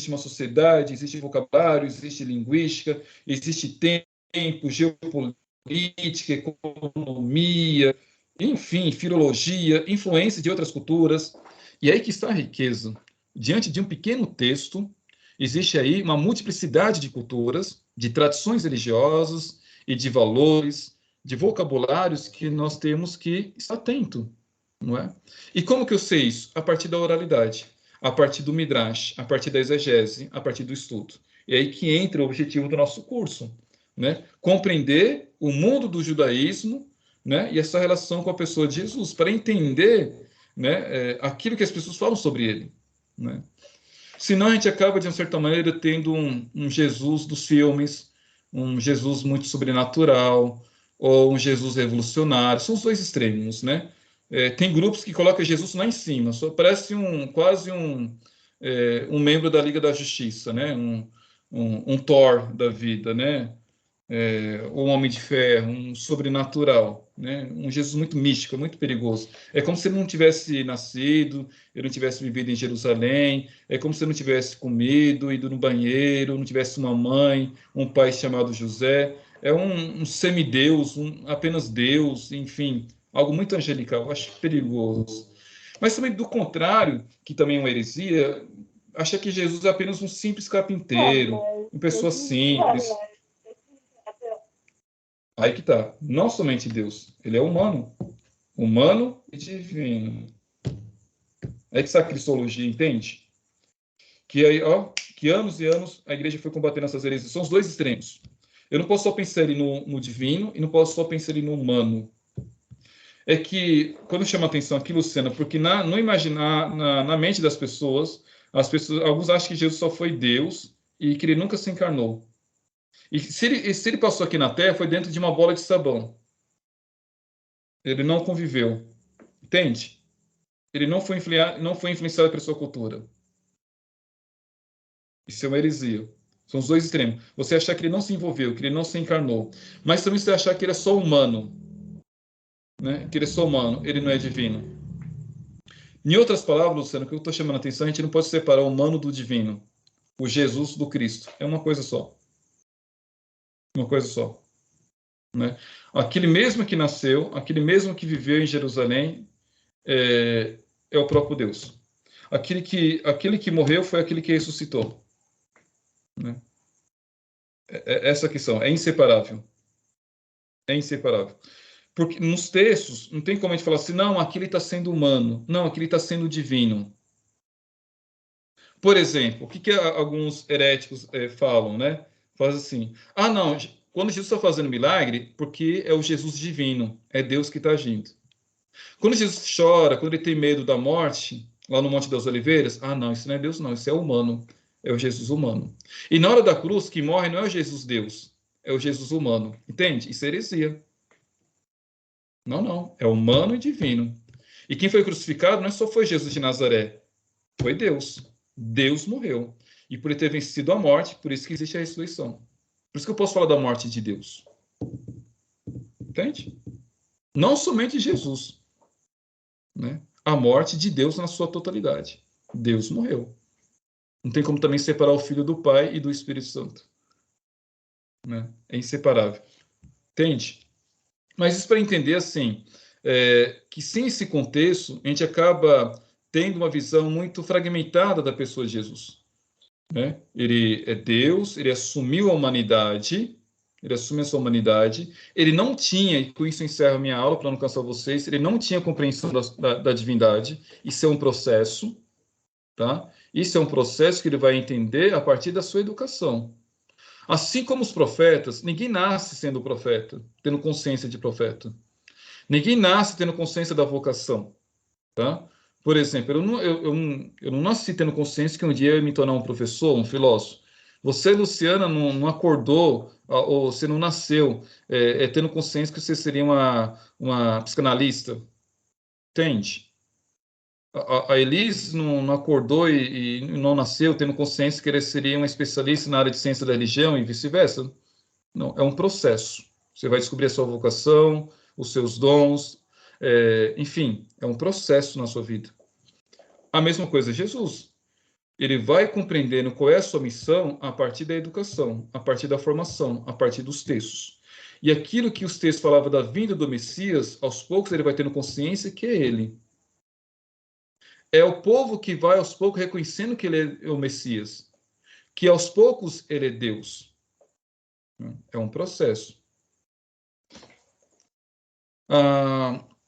uma sociedade, existe vocabulário, existe linguística, existe tempo, geopolítica, economia, enfim, filologia, influência de outras culturas. E aí que está a riqueza. Diante de um pequeno texto, existe aí uma multiplicidade de culturas, de tradições religiosas e de valores, de vocabulários que nós temos que estar atento, não é? E como que eu sei isso? A partir da oralidade, a partir do midrash, a partir da exegese, a partir do estudo. E aí que entra o objetivo do nosso curso, né? Compreender o mundo do judaísmo, né? E essa relação com a pessoa de Jesus, para entender, né, aquilo que as pessoas falam sobre ele, né? Senão a gente acaba, de uma certa maneira, tendo um Jesus dos filmes, um Jesus muito sobrenatural, ou um Jesus revolucionário. São os dois extremos, né? Tem grupos que colocam Jesus lá em cima, só parece quase um membro da Liga da Justiça, né? Um Thor da vida, né? Um homem de ferro, um sobrenatural, né? Um Jesus muito místico, muito perigoso. É como se ele não tivesse nascido, ele não tivesse vivido em Jerusalém, é como se ele não tivesse comido, ido no banheiro, não tivesse uma mãe, um pai chamado José. É um semideus, apenas Deus, enfim, algo muito angelical. Eu acho perigoso. Mas também do contrário, que também é uma heresia, acha que Jesus é apenas um simples carpinteiro, uma pessoa simples. Aí que tá. Não somente Deus, ele é humano. Humano e divino. Aí que está a cristologia, entende? Que aí, ó, que anos e anos a igreja foi combatendo essas heresias. São os dois extremos. Eu não posso só pensar ele no divino e não posso só pensar ele no humano. É que, quando chama atenção aqui, Luciana, porque no imaginar, na mente das pessoas, alguns acham que Jesus só foi Deus e que ele nunca se encarnou. E se ele passou aqui na Terra, foi dentro de uma bola de sabão. Ele não conviveu. Entende? Ele não foi influenciado pela sua cultura. Isso é uma heresia. São os dois extremos. Você achar que ele não se envolveu, que ele não se encarnou. Mas também você achar que ele é só humano. Né? Que ele é só humano, ele não é divino. Em outras palavras, Luciano, o que eu estou chamando a atenção, a gente não pode separar o humano do divino. O Jesus do Cristo. É uma coisa só. Uma coisa só. Né? Aquele mesmo que nasceu, aquele mesmo que viveu em Jerusalém, é o próprio Deus. Aquele que morreu foi aquele que ressuscitou. Né? Essa questão é inseparável. É inseparável. Porque nos textos, não tem como a gente falar assim, não, aqui ele está sendo humano. Não, aqui ele está sendo divino. Por exemplo, o que alguns heréticos falam, né? Faz assim, não, quando Jesus está fazendo milagre, porque é o Jesus divino, é Deus que está agindo. Quando Jesus chora, quando ele tem medo da morte, lá no Monte das Oliveiras, não, isso não é Deus não, isso é humano, é o Jesus humano. E na hora da cruz, que morre não é o Jesus Deus, é o Jesus humano, entende? Isso é heresia. Não, é humano e divino. E quem foi crucificado não só foi Jesus de Nazaré, foi Deus. Deus morreu. E por ele ter vencido a morte, por isso que existe a ressurreição. Por isso que eu posso falar da morte de Deus. Entende? Não somente Jesus, né? A morte de Deus na sua totalidade. Deus morreu. Não tem como também separar o Filho do Pai e do Espírito Santo. Né? É inseparável. Entende? Mas isso para entender, assim, que sem esse contexto, a gente acaba tendo uma visão muito fragmentada da pessoa de Jesus. Né? Ele é Deus, ele assumiu a humanidade, ele assume a sua humanidade, ele não tinha, e com isso eu encerro a minha aula para não cansar vocês, ele não tinha compreensão da divindade, isso é um processo, tá? Isso é um processo que ele vai entender a partir da sua educação. Assim como os profetas, ninguém nasce sendo profeta, tendo consciência de profeta. Ninguém nasce tendo consciência da vocação, tá? Por exemplo, eu não nasci tendo consciência que um dia eu ia me tornar um professor, um filósofo. Você, Luciana, não acordou, ou você não nasceu tendo consciência que você seria uma psicanalista. Entende? A Elis não acordou e não nasceu tendo consciência que ele seria uma especialista na área de ciência da religião e vice-versa. Não, é um processo. Você vai descobrir a sua vocação, os seus dons. Enfim, é um processo na sua vida. A mesma coisa Jesus. Ele vai compreendendo qual é a sua missão a partir da educação, a partir da formação, a partir dos textos. E aquilo que os textos falavam da vinda do Messias, aos poucos ele vai tendo consciência que é ele. É o povo que vai aos poucos reconhecendo que ele é o Messias, que aos poucos ele é Deus. É um processo.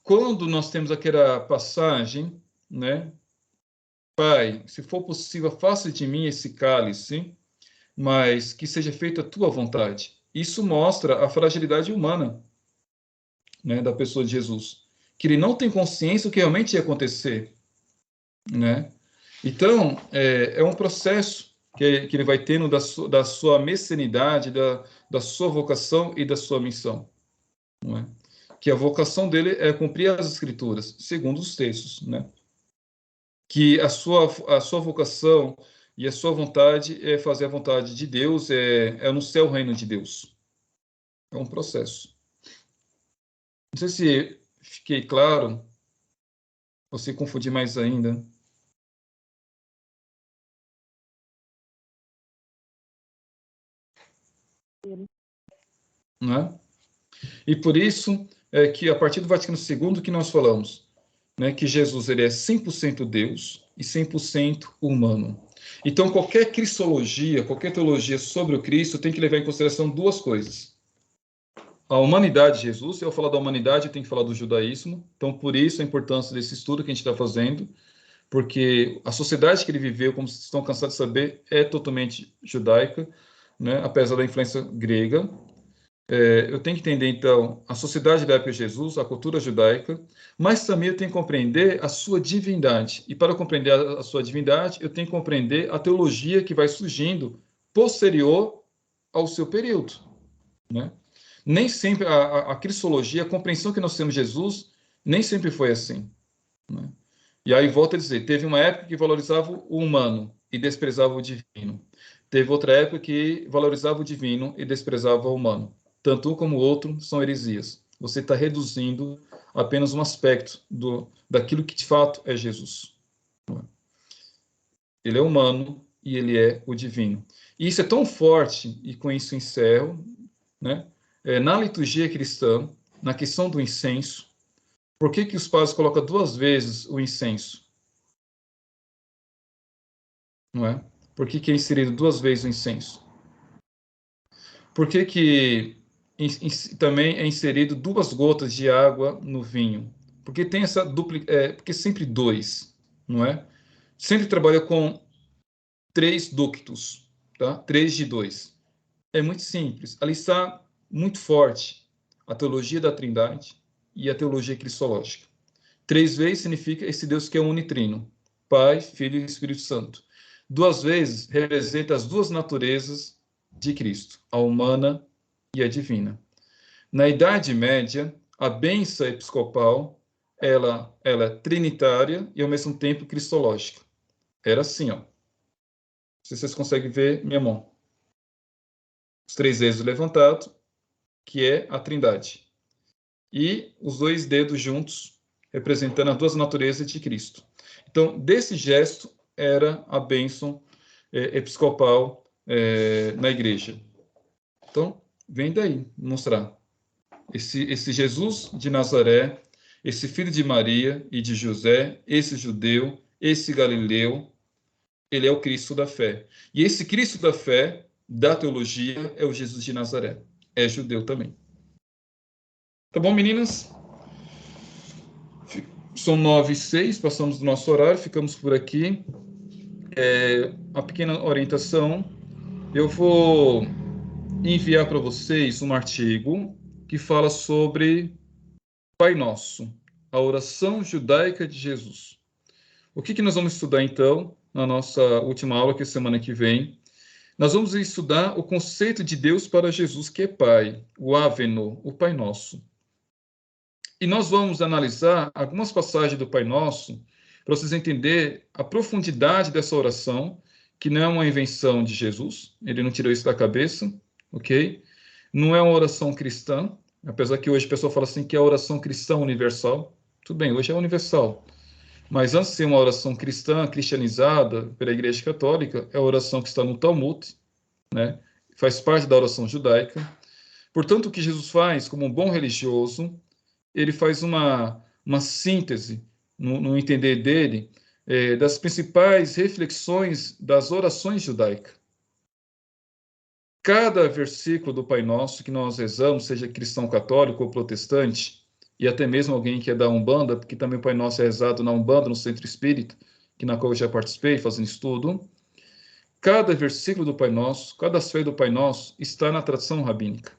Quando nós temos aquela passagem, né? Pai, se for possível, afasta de mim esse cálice, mas que seja feita a tua vontade. Isso mostra a fragilidade humana, né, da pessoa de Jesus, que ele não tem consciência do que realmente ia acontecer, né? Então, é um processo que ele vai tendo da sua messianidade, da sua vocação e da sua missão, não é? Que a vocação dele é cumprir as Escrituras, segundo os textos, né? Que a sua vocação e a sua vontade é fazer a vontade de Deus, é anunciar o reino de Deus. É um processo. Não sei se fiquei claro, ou se confundi mais ainda. Né? E por isso é que a partir do Vaticano II que nós falamos, né, que Jesus ele é 100% Deus e 100% humano. Então qualquer cristologia, qualquer teologia sobre o Cristo tem que levar em consideração duas coisas. A humanidade de Jesus, se eu falar da humanidade, eu tenho que falar do judaísmo. Então por isso a importância desse estudo que a gente está fazendo, porque a sociedade que ele viveu, como vocês estão cansados de saber, é totalmente judaica, né, apesar da influência grega. Eu tenho que entender, então, a sociedade da época de Jesus, a cultura judaica, mas também eu tenho que compreender a sua divindade. E para compreender a sua divindade, eu tenho que compreender a teologia que vai surgindo posterior ao seu período, né? Nem sempre a cristologia, a compreensão que nós temos de Jesus, nem sempre foi assim, né? E aí, volto a dizer, teve uma época que valorizava o humano e desprezava o divino. Teve outra época que valorizava o divino e desprezava o humano. Tanto um como o outro são heresias. Você está reduzindo apenas um aspecto daquilo que de fato é Jesus. Ele é humano e ele é o divino. E isso é tão forte, e com isso encerro, né? Na liturgia cristã, na questão do incenso, por que os padres colocam duas vezes o incenso? Não é? Por que é inserido duas vezes o incenso? Por que também é inserido duas gotas de água no vinho? Porque tem essa dupla, porque sempre dois, não é? Sempre trabalha com três ductos, tá? 3 de 2. É muito simples. Ali está muito forte a teologia da Trindade e a teologia cristológica. 3 vezes significa esse Deus que é unitrino, Pai, Filho e Espírito Santo. 2 vezes representa as duas naturezas de Cristo, a humana e a divina. Na Idade Média, a bênção episcopal, ela é trinitária e ao mesmo tempo cristológica. Era assim, ó. Não sei se vocês conseguem ver minha mão. Os 3 dedos levantados, que é a Trindade. E os 2 dedos juntos, representando as duas naturezas de Cristo. Então, desse gesto era a bênção episcopal na igreja. Então, vem daí mostrar. Esse Jesus de Nazaré, esse filho de Maria e de José, esse judeu, esse galileu, ele é o Cristo da fé. E esse Cristo da fé, da teologia, é o Jesus de Nazaré. É judeu também. Tá bom, meninas? São 9h06, passamos do nosso horário, ficamos por aqui. Uma pequena orientação. Eu vou enviar para vocês um artigo que fala sobre Pai Nosso, a oração judaica de Jesus. O que nós vamos estudar, então, na nossa última aula, que é semana que vem? Nós vamos estudar o conceito de Deus para Jesus, que é Pai, o Aveno, o Pai Nosso. E nós vamos analisar algumas passagens do Pai Nosso para vocês entenderem a profundidade dessa oração, que não é uma invenção de Jesus, ele não tirou isso da cabeça, ok? Não é uma oração cristã, apesar que hoje a pessoa fala assim que é a oração cristã universal, Tudo bem, hoje é universal. Mas antes de ser uma oração cristã, cristianizada pela Igreja Católica, é a oração que está no Talmud, né? Faz parte da oração judaica. Portanto, o que Jesus faz, como um bom religioso, ele faz uma síntese, no entender dele, das principais reflexões das orações judaicas. Cada versículo do Pai Nosso que nós rezamos, seja cristão católico ou protestante, e até mesmo alguém que é da Umbanda, porque também o Pai Nosso é rezado na Umbanda, no Centro Espírita, que na qual eu já participei, fazendo estudo, cada versículo do Pai Nosso, cada fé do Pai Nosso está na tradição rabínica.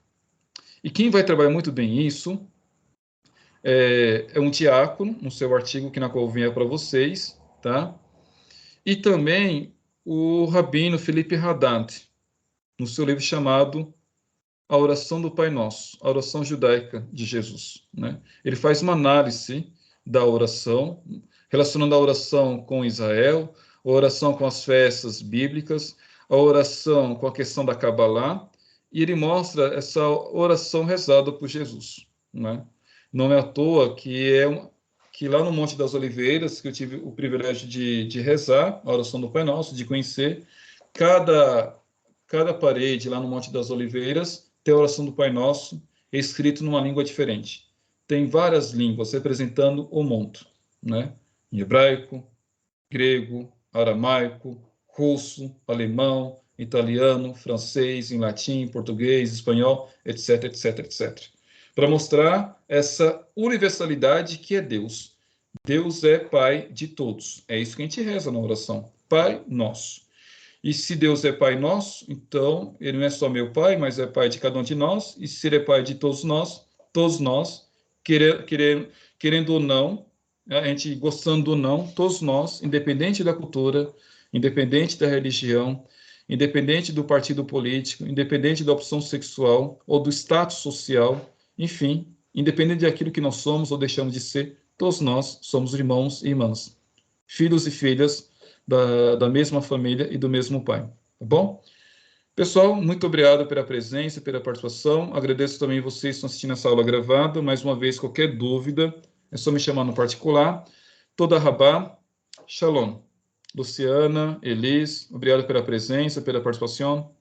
E quem vai trabalhar muito bem isso é um diácono, no seu artigo que na qual vinha para vocês, tá? E também o rabino Felipe Haddad, no seu livro chamado A Oração do Pai Nosso, a oração judaica de Jesus, né? Ele faz uma análise da oração, relacionando a oração com Israel, a oração com as festas bíblicas, a oração com a questão da Kabbalah, e ele mostra essa oração rezada por Jesus, né? Não é à toa que lá no Monte das Oliveiras, que eu tive o privilégio de rezar a oração do Pai Nosso, de conhecer, cada parede lá no Monte das Oliveiras tem a oração do Pai Nosso escrito numa língua diferente. Tem várias línguas representando o mundo, né? Em hebraico, grego, aramaico, russo, alemão, italiano, francês, em latim, português, espanhol, etc, etc, etc. Para mostrar essa universalidade que é Deus. Deus é Pai de todos. É isso que a gente reza na oração. Pai Nosso. E se Deus é Pai nosso, então Ele não é só meu Pai, mas é Pai de cada um de nós. E se Ele é Pai de todos nós, querendo ou não, a gente gostando ou não, todos nós, independente da cultura, independente da religião, independente do partido político, independente da opção sexual ou do status social, enfim, independente daquilo que nós somos ou deixamos de ser, todos nós somos irmãos e irmãs, filhos e filhas da mesma família e do mesmo pai, tá bom? Pessoal, muito obrigado pela presença, pela participação. Agradeço também vocês que estão assistindo essa aula gravada. Mais uma vez, qualquer dúvida, é só me chamar no particular. Toda Rabá, Shalom. Luciana, Elis, obrigado pela presença, pela participação.